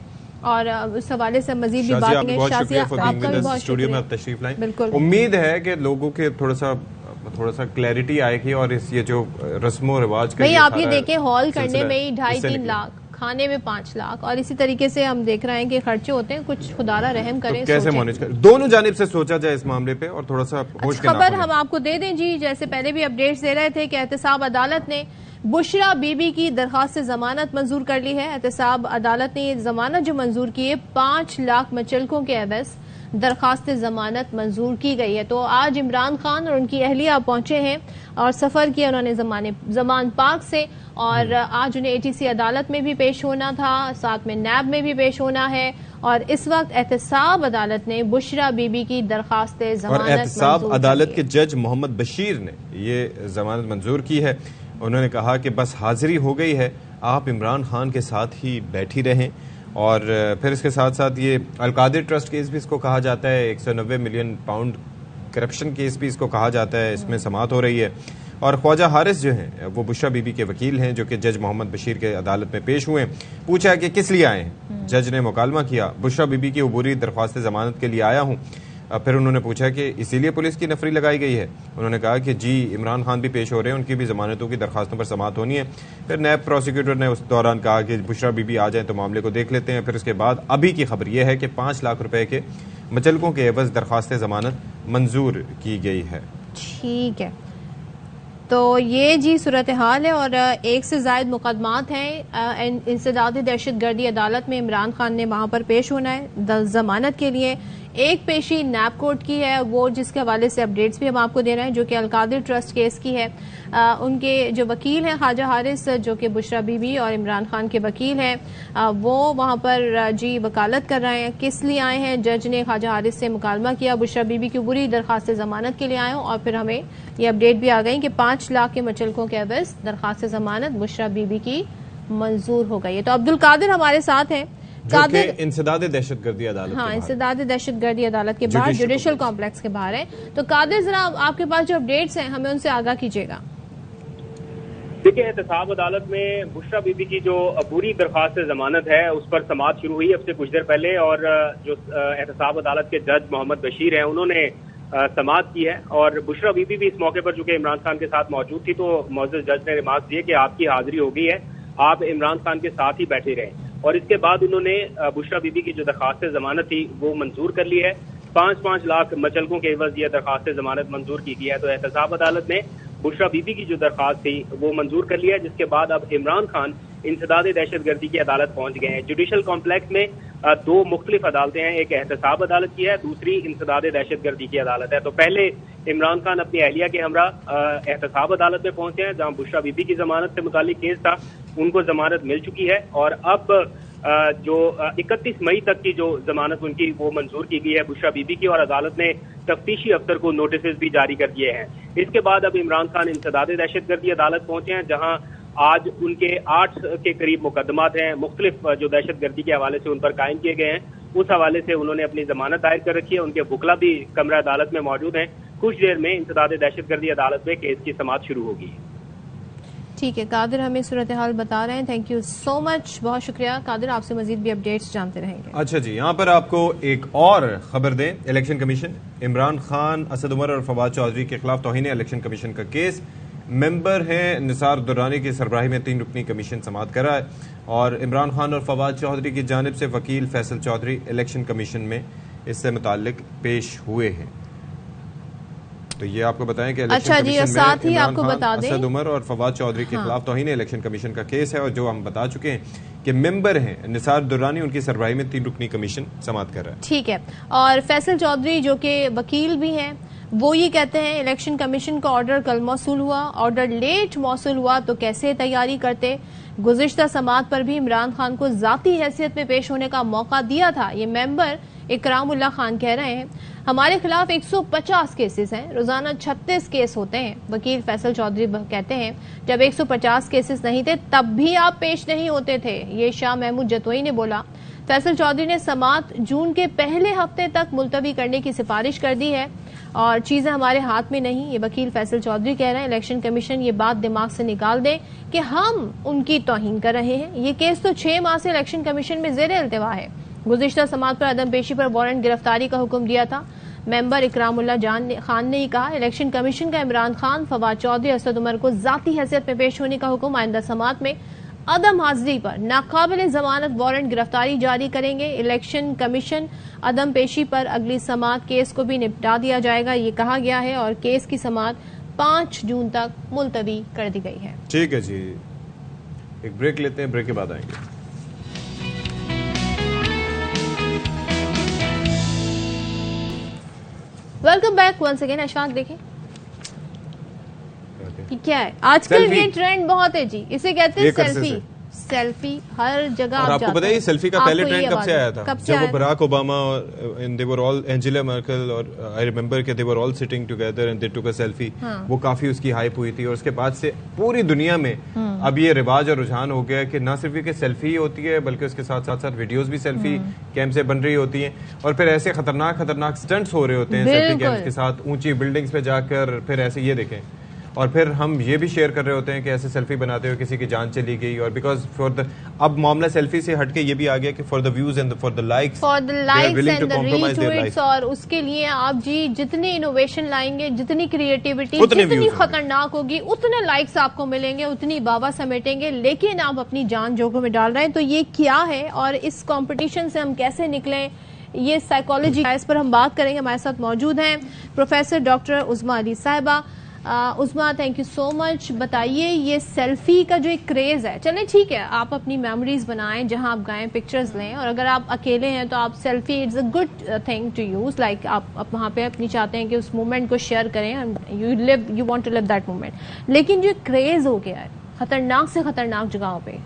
اور اس حوالے سے مزید بھی بات کریں گے۔ شازیہ آپ کا بھی بہت اسٹوڈیو میں تشریف لائیں۔ بالکل، امید ہے کہ لوگوں کے تھوڑا سا کلیئرٹی آئے گی، اور اس یہ جو رسم و رواج کا بھئی آپ یہ دیکھیں ہال کرنے میں ہی 2.5-3 لاکھ، کھانے میں 5 لاکھ، اور اسی طریقے سے ہم دیکھ رہے ہیں کہ خرچے ہوتے ہیں، کچھ خدا را رحم کریں، کیسے مینیج کریں، دونوں جانب سے سوچا جائے اس معاملے پہ اور تھوڑا سا ہوش کے خبر ہم آپ کو دے دیں جی، جیسے پہلے بھی اپڈیٹس دے رہے تھے کہ احتساب عدالت نے بشرا بی بی کی درخواست ضمانت منظور کر لی ہے۔ احتساب عدالت نے یہ ضمانت جو منظور کی ہے 5 لاکھ مچلکوں کے عوض درخواست ضمانت منظور کی گئی ہے۔ تو آج عمران خان اور ان کی اہلیہ پہنچے ہیں اور سفر کیا انہوں نے زمان پاک سے، اور آج انہیں ATC عدالت میں بھی پیش ہونا تھا، ساتھ میں نیب میں بھی پیش ہونا ہے، اور اس وقت احتساب عدالت نے بشرا بی بی کی درخواست ضمانت اور احتساب عدالت کے جج محمد بشیر نے یہ ضمانت منظور کی ہے۔ انہوں نے کہا کہ بس حاضری ہو گئی ہے، آپ عمران خان کے ساتھ ہی بیٹھی رہیں، اور پھر اس کے ساتھ ساتھ یہ القادر ٹرسٹ کیس بھی اس کو کہا جاتا ہے، 190 ملین پاؤنڈ کرپشن کیس بھی اس کو کہا جاتا ہے، اس میں سماعت ہو رہی ہے، اور خواجہ حارث جو ہیں وہ بشرا بی بی کے وکیل ہیں جو کہ جج محمد بشیر کے عدالت میں پیش ہوئے ہیں۔ پوچھا کہ کس لیے آئے ہیں، جج نے مکالمہ کیا، بشرا بی بی کی عبوری درخواست ضمانت کے لیے آیا ہوں۔ پھر انہوں نے پوچھا کہ اسی لیے پولیس کی نفری لگائی گئی ہے، انہوں نے کہا کہ جی عمران خان بھی پیش ہو رہے ہیں، ان کی بھی ضمانتوں کی درخواستوں پر سماعت ہونی ہے۔ پھر نیب پروسیکیوٹر نے اس دوران کہا کہ بشرا بی بی آ جائیں تو معاملے کو دیکھ لیتے ہیں۔ پھر اس کے بعد ابھی کی خبر یہ ہے کہ 5 لاکھ روپے کے مچلکوں کے عوض درخواست ضمانت منظور کی گئی ہے۔ ٹھیک ہے۔ تو یہ جی صورتحال ہے، اور ایک سے زائد مقدمات ہیں انسداد دہشت گردی عدالت میں. عمران خان نے وہاں پر پیش ہونا ہے ضمانت کے لیے. ایک پیشی نیب کورٹ کی ہے، وہ جس کے حوالے سے اپڈیٹس بھی ہم آپ کو دے رہے ہیں، جو کہ القادر ٹرسٹ کیس کی ہے. ان کے جو وکیل ہیں خواجہ حارث، جو کہ بشرا بی بی اور عمران خان کے وکیل ہیں، وہ وہاں پر جی وکالت کر رہے ہیں. کس لیے آئے ہیں؟ جج نے خواجہ حارث سے مکالمہ کیا بشرا بی بی کی بری درخواست ضمانت کے لیے آئے ہوں، اور پھر ہمیں یہ اپڈیٹ بھی آ گئی کہ 5 لاکھ کے مچلکوں کے عوض درخواست ضمانت بشرا بی بی کی منظور ہو گئی ہے. تو عبد القادر ہمارے ساتھ ہیں، قادر انسداد دہشت گردی عدالت، ہاں انسداد دہشت گردی عدالت کے باہر، جوڈیشل کمپلیکس کے باہر ہے. تو قادر ذرا آپ کے پاس جو اپڈیٹس ہیں ہمیں ان سے آگاہ کیجیے گا. دیکھیں، احتساب عدالت میں بشرا بی بی کی جو عبوری درخواست ضمانت ہے اس پر سماعت شروع ہوئی اب سے کچھ دیر پہلے، اور جو احتساب عدالت کے جج محمد بشیر ہیں انہوں نے سماعت کی ہے. اور بشرا بی بی بھی اس موقع پر چونکہ عمران خان کے ساتھ موجود تھی تو معزز جج نے ریمارکس دیے کہ آپ کی حاضری ہو گئی ہے، آپ عمران خان کے ساتھ ہی بیٹھے رہیں. اور اس کے بعد انہوں نے بشرا بی بی کی جو درخواست ضمانت تھی وہ منظور کر لی ہے. 5 لاکھ مچلکوں کے عوض یہ درخواست ضمانت منظور کی گئی ہے. تو احتساب عدالت نے بشرا بی بی کی جو درخواست تھی وہ منظور کر لیا ہے، جس کے بعد اب عمران خان انسداد دہشت گردی کی عدالت پہنچ گئے ہیں. جوڈیشل کمپلیکس میں 2 مختلف عدالتیں ہیں، ایک احتساب عدالت کی ہے، دوسری انسداد دہشت گردی کی عدالت ہے. تو پہلے عمران خان اپنی اہلیہ کے ہمراہ احتساب عدالت میں پہنچے ہیں جہاں بشرا بی بی کی ضمانت سے متعلق کیس تھا، ان کو ضمانت مل چکی ہے. اور اب جو 31 مئی تک کی جو ضمانت ان کی وہ منظور کی گئی ہے بشرا بی بی کی، اور عدالت نے تفتیشی افسر کو نوٹسز بھی جاری کر دیے ہیں. اس کے بعد اب عمران خان انسداد دہشت گردی عدالت پہنچے ہیں جہاں آج ان کے 8 کے قریب مقدمات ہیں مختلف جو دہشت گردی کے حوالے سے ان پر قائم کیے گئے ہیں. اس حوالے سے انہوں نے اپنی ضمانت دائر کر رکھی ہے. ان کے وکلا بھی کمرہ عدالت میں موجود ہیں. کچھ دیر میں انسداد دہشت گردی عدالت میں کیس کی سماعت شروع ہوگی. ٹھیک ہے، قادر ہمیں صورتحال بتا رہے ہیں. تھینک یو سو مچ، بہت شکریہ قادر. آپ سے مزید بھی اپڈیٹس جانتے رہیں گے. اچھا جی، یہاں پر آپ کو ایک اور خبر دیں. الیکشن کمیشن عمران خان، اسد عمر اور فواد چودھری کے خلاف توہین الیکشن کمیشن کا کیس. ممبر ہیں نثار درانی کی سربراہی میں 3 رکنی کمیشن سماعت کر رہا ہے، اور عمران خان اور فواد چودھری کی جانب سے وکیل فیصل چودھری الیکشن کمیشن میں اس سے متعلق پیش ہوئے ہیں. تو یہ آپ کو بتائیں کہ الیکشن کمیشن میں عمران خان، اسد عمر اور فواد چودھری کے خلاف توہین الیکشن کمیشن کا کیس ہے، اور جو ہم بتا چکے ہیں کہ ممبر ہیں نثار درانی، ان کی سربراہی میں 3 رکنی کمیشن سماعت کر رہا ہے. ٹھیک ہے، اور فیصل چودھری جو کہ وکیل بھی ہیں وہ یہ کہتے ہیں الیکشن کمیشن کا آرڈر کل موصول ہوا، آرڈر لیٹ موصول ہوا تو کیسے تیاری کرتے. گزشتہ سماعت پر بھی عمران خان کو ذاتی حیثیت میں پیش ہونے کا موقع دیا تھا. یہ ممبر اکرام اللہ خان کہہ رہے ہیں ہمارے خلاف 150 کیسز ہیں، روزانہ 36 کیس ہوتے ہیں. وکیل فیصل چودھری کہتے ہیں جب 150 کیسز نہیں تھے تب بھی آپ پیش نہیں ہوتے تھے. یہ شاہ محمود جتوئی نے بولا. فیصل چودھری نے سماعت جون کے پہلے ہفتے تک ملتوی کرنے کی سفارش کر دی ہے، اور چیزیں ہمارے ہاتھ میں نہیں. یہ وکیل فیصل چودھری کہہ رہے ہیں الیکشن کمیشن یہ بات دماغ سے نکال دے کہ ہم ان کی توہین کر رہے ہیں. یہ کیس تو 6 ماہ سے الیکشن کمیشن میں زیر التوا ہے. گزشتہ سماعت پر عدم پیشی پر وارنٹ گرفتاری کا حکم دیا تھا. ممبر اکرام اللہ خان نے ہی کہا الیکشن کمیشن کا عمران خان، فواد چودھری، اسد عمر کو ذاتی حیثیت میں پیش ہونے کا حکم. آئندہ سماعت میں عدم حاضری پر ناقابل ضمانت وارنٹ گرفتاری جاری کریں گے. الیکشن کمیشن عدم پیشی پر اگلی سماعت کیس کو بھی نپٹا دیا جائے گا یہ کہا گیا ہے، اور کیس کی سماعت 5 جون تک ملتوی کر دی گئی ہے. ٹھیک ہے جی، ایک بریک لیتے ہیں، بریک کے بعد آئیں گے. Welcome back once again. Ashfaq دیکھیں کیا ہے آج کل یہ ٹرینڈ بہت ہے جی، اسے کہتے ہیں سیلفی. سیلفی ہر جگہ آپ کو پتا ہے سیلفی کا پہلے ٹرینڈ کب سے آیا تھا؟ جب وہ براک اوباما اور they were all Angela miracle اور I remember کہ they were all sitting together and they took a selfie. وہ کافی اس کی ہائپ ہوئی تھی، اور اس کے بعد سے پوری دنیا میں اب یہ رواج اور رجحان ہو گیا کہ نہ صرف یہ کہ سیلفی ہوتی ہے بلکہ اس کے ساتھ ساتھ ویڈیوز بھی سیلفی کیم سے بن رہی ہوتی ہیں، اور پھر ایسے خطرناک سٹنٹس ہو رہے ہوتے ہیں سیلفی کیمز کے ساتھ، اونچی بلڈنگز پہ جا کر پھر ایسے یہ دیکھیں، اور پھر ہم یہ بھی شیئر کر رہے ہوتے ہیں کہ ایسے سیلفی بناتے ہوئے کسی کی جان چلی گئی. اور بیکاز اب معاملہ سیلفی سے ہٹ کے یہ بھی آ گیا کہ for the views and for the likes and the retweets, اور اس کے لیے آپ جی جتنی انوویشن لائیں گے، جتنی کریٹیوٹی جتنی خطرناک ہوگی، اتنے لائکس آپ کو ملیں گے، اتنی بابا سمیٹیں گے، لیکن آپ اپنی جان جوگوں میں ڈال رہے ہیں. تو یہ کیا ہے اور اس کمپٹیشن سے ہم کیسے نکلیں، یہ سائیکالوجی، اس پر ہم بات کریں گے. ہمارے ساتھ موجود ہیں پروفیسر ڈاکٹر عظمیٰ علی صاحبہ. عظما تھینک یو سو مچ. بتائیے یہ سیلفی کا جو ایک کریز ہے, چلیں ٹھیک ہے آپ اپنی میموریز بنائیں جہاں آپ گئیں, پکچرز لیں, اور اگر آپ اکیلے ہیں تو آپ selfie it's a good thing to use, like آپ وہاں پہ اپنی چاہتے ہیں کہ اس مومنٹ کو شیئر کریں, you want to live that moment. لیکن جو کریز ہو گیا ہے خطرناک سے خطرناک جگہوں پہ,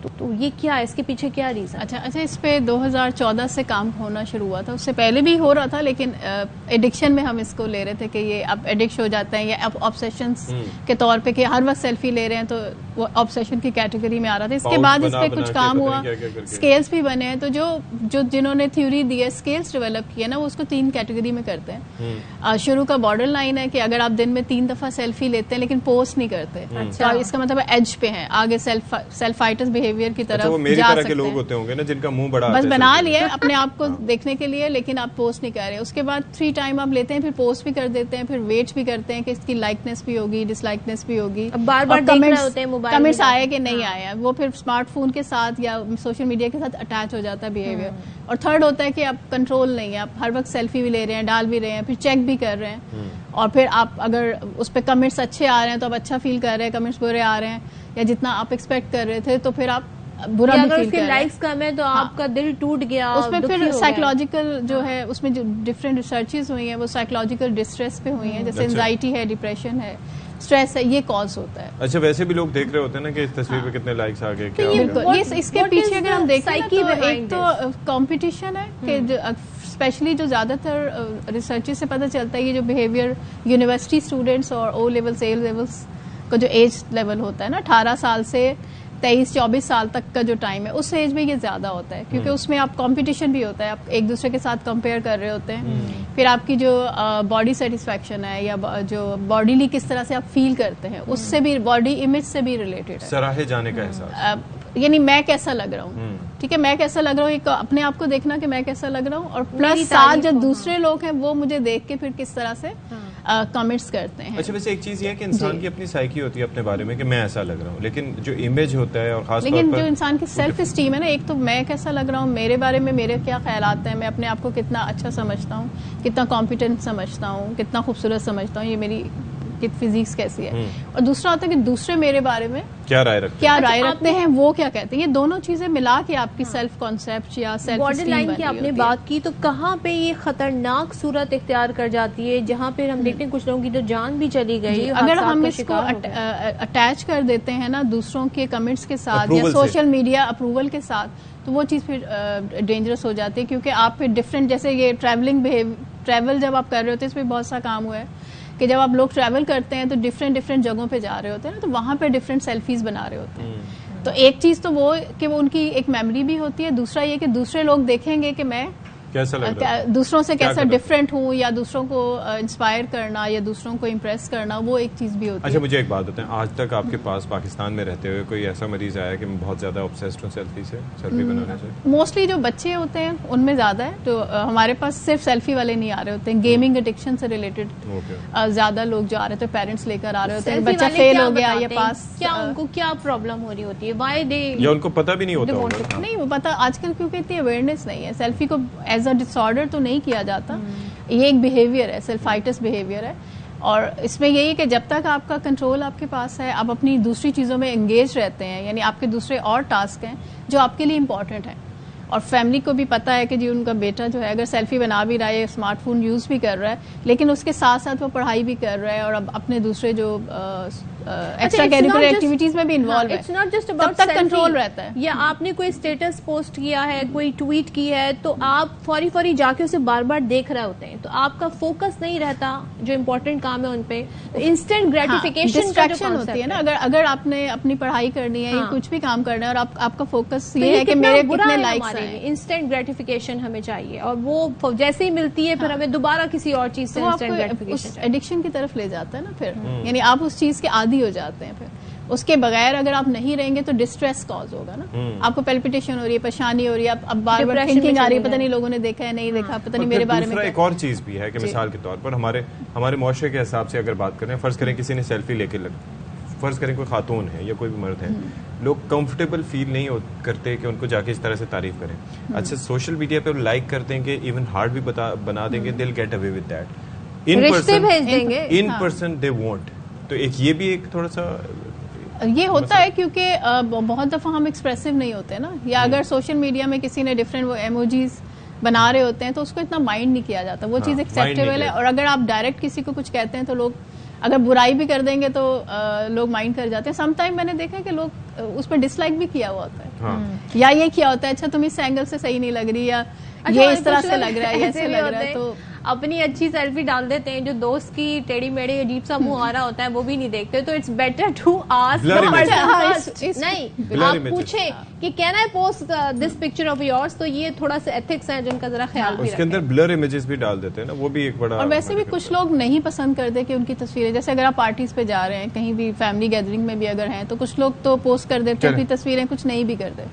تو یہ کیا ہے, اس کے پیچھے کیا ریزن؟ اچھا اس پہ 2014 سے کام ہونا شروع ہوا تھا, اس سے پہلے بھی ہو رہا تھا, لیکن ایڈکشن میں ہم اس کو لے رہے تھے کہ یہ اب ایڈکٹ ہو جاتا ہے, یا اب آبسیشنس کے طور پہ کہ ہر وقت سیلفی لے رہے ہیں, تو وہ آبسیشن کی کیٹیگری میں آ رہا تھا. اس کے بعد اس پہ کچھ کام ہوا, اسکیلس بھی بنے ہیں, تو جو جنہوں نے تھیوری دی ہے, اسکیلس ڈیولپ کیے نا, وہ اس کو 3 کیٹیگری میں کرتے ہیں. شروع کا بارڈر لائن ہے کہ اگر آپ دن میں 3 دفعہ سیلفی لیتے ہیں لیکن پوسٹ نہیں کرتے, تو اس کا مطلب ایج پہ ہیں, آگے سیلف فائٹرز بہیویئر کی طرف جا سکتے ہیں. لوگ ہوتے ہوں گے نا جن کا منہ بڑا بس بنا لیا اپنے آپ کو دیکھنے کے لیے, لیکن آپ پوسٹ نہیں کر رہے. اس کے بعد 3 ٹائم آپ لیتے ہیں, پھر پوسٹ بھی کر دیتے ہیں, پھر ویٹ بھی کرتے ہیں کہ اس کی لائکنیس بھی ہوگی, ڈس لائکنیس بھی ہوگی, بار بار دیکھ رہے ہوتے ہیں موبائل, کمنٹس آئے کہ نہیں آیا, وہ پھر اسمارٹ فون کے ساتھ یا سوشل میڈیا کے ساتھ اٹیچ ہو جاتا ہے بیہیویئر. اور تھرڈ ہوتا ہے کہ آپ کنٹرول نہیں ہے, آپ ہر وقت سیلفی بھی لے رہے ہیں, ڈال بھی رہے ہیں, پھر چیک بھی کر رہے ہیں, اور پھر آپ اگر اس پہ کمنٹس اچھے آ رہے ہیں تو آپ اچھا فیل کر رہے ہیں, کمنٹس برے آ رہے ہیں یا جتنا آپ ایکسپیکٹ کر رہے تھے تو پھر آپ برا بھی فیل کر رہے ہیں. لائکس کم ہے تو آپ کا دل ٹوٹ گیا. اس میں پھر سائیکولوجیکل جو ہے, اس میں جو ڈفرینٹ ریسرچز ہوئی ہیں وہ سائیکولوجیکل ڈسٹریس پہ ہوئی ہیں, جیسے انزائٹی ہے, ڈپریشن ہے, اسٹریس ہے, یہ کاز ہوتا ہے. اچھا ویسے بھی لوگ دیکھ رہے ہوتے ہیں نا کہ اس تصویر پہ کتنے لائکس آ گئے, یہ اس کے پیچھے اگر ہم دیکھیں تو ایک تو کمپٹیشن ہے کہ اسپیشلی جو زیادہ تر ریسرچز سے پتہ چلتا ہے, یہ جو بیہیویئر یونیورسٹی اسٹوڈینٹس اور او لیولس اے لیولس کا جو ایج لیول ہوتا ہے نا, 18 سال سے 23-24 سال تک کا جو ٹائم ہے, اس ایج میں یہ زیادہ ہوتا ہے, کیونکہ اس میں آپ کمپٹیشن بھی ہوتا ہے, آپ ایک دوسرے کے ساتھ کمپیئر کر رہے ہوتے ہیں. پھر آپ کی جو باڈی سیٹسفیکشن ہے یا جو باڈیلی کس طرح سے آپ فیل کرتے ہیں, اس سے بھی, باڈی امیج سے بھی ریلیٹڈ ہے. سراہے جانے کا احساس, یعنی میں کیسا لگ رہا ہوں, ٹھیک ہے, میں کیسا لگ رہا ہوں, ایک اپنے آپ کو دیکھنا کہ میں کیسا لگ رہا ہوں, اور پلس ساتھ جو دوسرے لوگ ہیں وہ مجھے دیکھ کے پھر کس طرح سے کمنٹس کرتے ہیں. اچھا ویسے ایک چیز یہ ہے کہ انسان کی اپنی سائیکی ہوتی ہے اپنے بارے میں کہ میں ایسا لگ رہا ہوں, لیکن جو امیج ہوتا ہے اور خاص طور پر لیکن جو انسان کی سیلف اسٹیم ہے نا, ایک تو میں کیسا لگ رہا ہوں, میرے بارے میں میرے کیا خیالات ہیں, میں اپنے آپ کو کتنا اچھا سمجھتا ہوں, کتنا کمپیٹنٹ سمجھتا ہوں, کتنا خوبصورت سمجھتا ہوں, یہ میری فزیکس کیسی ہے, اور دوسرا ہوتا ہے کہ دوسرے میرے بارے میں کیا رائے رکھتے ہیں, وہ کیا کہتے ہیں. یہ دونوں چیزیں ملا کے آپ کی سیلف کانسیپٹ یا سیلف بارڈر لائن کی آپ نے بات کی, تو کہاں پہ یہ خطرناک صورت اختیار کر جاتی ہے جہاں پہ ہم دیکھتے ہیں کچھ لوگوں کی تو جان بھی چلی گئی. اگر ہم اس کو اٹیچ کر دیتے ہیں نا دوسروں کے کمنٹس کے ساتھ یا سوشل میڈیا اپروول کے ساتھ, تو وہ چیز پھر ڈینجرس ہو جاتی ہے, کیونکہ آپ پھر ڈفرینٹ, جیسے یہ ٹریول جب آپ کر رہے ہوتے ہیں, اس میں بہت سا کام ہوا ہے کہ جب آپ لوگ ٹریول کرتے ہیں تو ڈفرینٹ جگہوں پہ جا رہے ہوتے ہیں نا, تو وہاں پہ ڈفرینٹ سیلفیز بنا رہے ہوتے ہیں. تو ایک چیز تو وہ کہ وہ ان کی ایک میموری بھی ہوتی ہے, دوسرا یہ کہ دوسرے لوگ دیکھیں گے کہ میں دوسروں سے کیسا ڈفرینٹ ہوں, یا دوسروں کو انسپائر کرنا یا دوسروں کو امپریس کرنا, وہ ایک چیز بھی ہوتی ہے. اچھا مجھے ایک بات بتائیں, آج تک آپ کے پاس پاکستان میں رہتے ہوئے کوئی ایسا مریض آیا کہ میں بہت زیادہ obsessed ہوں سیلفی بنانے سے؟ موسٹلی جو بچے ہوتے ہیں ان میں زیادہ ہے, تو ہمارے پاس صرف سیلفی والے نہیں آ رہے ہوتے ہیں, گیمنگ ایڈکشن سے ریلیٹڈ زیادہ لوگ جو آ رہے تھے, پیرنٹس لے کر آ رہے ہوتے ہیں, بچہ فیل ہو گیا یا پاس, کیا ان کو کیا پرابلم ہو رہی ہوتی ہے, وائی دے, یا ان کو پتہ بھی نہیں ہوتا, نہیں وہ پتہ آج کل کیونکہ اتنی اویئرنیس نہیں ہے, سیلفی کو ایز اے ڈس آرڈر تو نہیں کیا جاتا, یہ ایک بیہیویئر ہے, سیلفائٹس بیہیویئر ہے. اور اس میں یہی کہ جب تک آپ کا کنٹرول آپ کے پاس ہے, آپ اپنی دوسری چیزوں میں انگیج رہتے ہیں, یعنی آپ کے دوسرے اور ٹاسک ہیں جو آپ کے لیے امپورٹنٹ ہیں, اور فیملی کو بھی پتا ہے کہ جی ان کا بیٹا جو ہے اگر سیلفی بنا بھی رہا ہے, اسمارٹ فون یوز بھی کر رہا ہے, لیکن اس کے ساتھ ساتھ وہ پڑھائی بھی کر رہا ہے, اور اب اپنے دوسرے جو ایکسٹرا کیریکولر ایکٹیویٹیز میں بھی انوالو ہے, تب تک کنٹرول رہتا ہے. یا آپ نے کوئی اسٹیٹس پوسٹ کیا ہے, کوئی ٹویٹ کی ہے, تو آپ فوری جا کے اسے بار بار دیکھ رہے ہوتے ہیں, تو آپ کا فوکس نہیں رہتا جو امپورٹنٹ کام ہے ان پہ, انسٹنٹ گریٹیفیکیشن ڈسٹریکشن ہوتی ہے نا. اگر آپ نے اپنی پڑھائی کرنی ہے یا کچھ بھی کام کرنا ہے, اور آپ کا فوکس یہ ہے کہ میرے کتنے لائکس ہیں, انسٹنٹ گریٹیفیکیشن ہمیں چاہیے, اور وہ جیسے ہی ملتی ہے پھر ہمیں دوبارہ کسی اور چیز سے انسٹنٹ گریٹیفیکیشن ایڈکشن کی طرف لے جاتا ہے نا پھر, یعنی آپ اس چیز کے عادی ہو جاتے ہیں. پھر اس کے بغیر اگر آپ نہیں رہیں گے تو ڈسٹریس کاز ہوگا نا, آپ کو پیلپیٹیشن ہو رہی ہے, پریشانی ہو رہی ہے, اب بار بار تھنکنگ آ رہی ہے, پتہ نہیں لوگوں نے دیکھا ہے نہیں دیکھا, پتہ نہیں میرے بارے میں. ایک اور چیز بھی ہے کہ مثال کے طور پر ہمارے معاشرے کے حساب سے اگر بات کریں, فرض کریں کسی نے سیلفی لے کے فرض کریں کوئی خاتون ہے یا کوئی بھی مرد ہے, لوگ کمفرٹیبل فیل نہیں کرتے کہ ان کو جا کے اس طرح سے تعریف کریں. اچھا سوشل میڈیا پہ لائک کر دیں گے, ایون ہارٹ بھی بنا دیں گے, they'll get away with that, in person they want تو ایک یہ بھی ایک تھوڑا سا یہ ہوتا ہے کیونکہ بہت دفعہ ہم ایکسپریسو نہیں ہوتے نا, یا اگر سوشل میڈیا میں کسی نے ڈفرینٹ وہ ایموجیز بنا رہے ہوتے ہیں تو اس کو اتنا مائنڈ نہیں کیا جاتا, وہ چیز ایکسیپٹیبل ہے. اور اگر آپ ڈائریکٹ کسی کو کچھ کہتے ہیں تو لوگ اگر برائی بھی کر دیں گے تو لوگ مائنڈ کر جاتے ہیں. سم ٹائم میں نے دیکھا کہ لوگ اس پہ ڈس لائک بھی کیا ہوا ہوتا ہے, یا یہ کیا ہوتا ہے اچھا تم اس اینگل سے صحیح نہیں لگ رہی, یا یہ اس طرح سے لگ رہا ہے, ایسے لگ رہا ہے. تو اپنی اچھی سیلفی ڈال دیتے ہیں, جو دوست کی ٹیڑھی میڑھی عجیب سا منہ آ رہا ہوتا ہے وہ بھی نہیں دیکھتے. تو اٹس بیٹر ٹو آسک, نہیں آپ پوچھیں کہ can I post this picture of yours, تو یہ تھوڑا سا ایتھکس ہیں جن کا ذرا خیال بھی اس کے اندر بلر امیجز بھی ڈال دیتے ہیں نا, وہ بھی ایک بڑا. اور ویسے بھی کچھ لوگ نہیں پسند کرتے کہ ان کی تصویریں, جیسے اگر آپ پارٹیز پہ جا رہے ہیں, کہیں بھی فیملی گیدرنگ میں بھی اگر ہیں, تو کچھ لوگ تو پوسٹ کر دیتے ہیں اپنی تصویریں, کچھ نہیں بھی کرتے.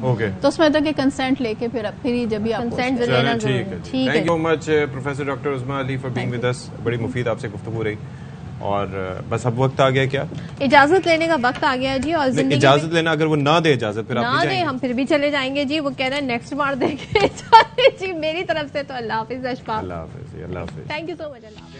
تو اس میں تو کہ کنسنٹ لے کے پھر جب بھی آپ کنسنٹ لینا ضروری ہے. Thank you so much professor doctor Uzma Ali for being with us, بڑی مفید آپ سے گفتگو رہی. اور بس اب وقت آ گیا, کیا اجازت لینے کا وقت آ گیا جی. اور اجازت لینا, اگر وہ نہ دے اجازت پھر آپ نہ دے ہم پھر بھی چلے جائیں گے جی. وہ کہہ رہے ہیں نیکسٹ بار دیں گے جی. میری طرف سے تو اللہ حافظ اشفاق. اللہ حافظ. اللہ حافظ. تھینک یو سو مچ. اللہ حافظ.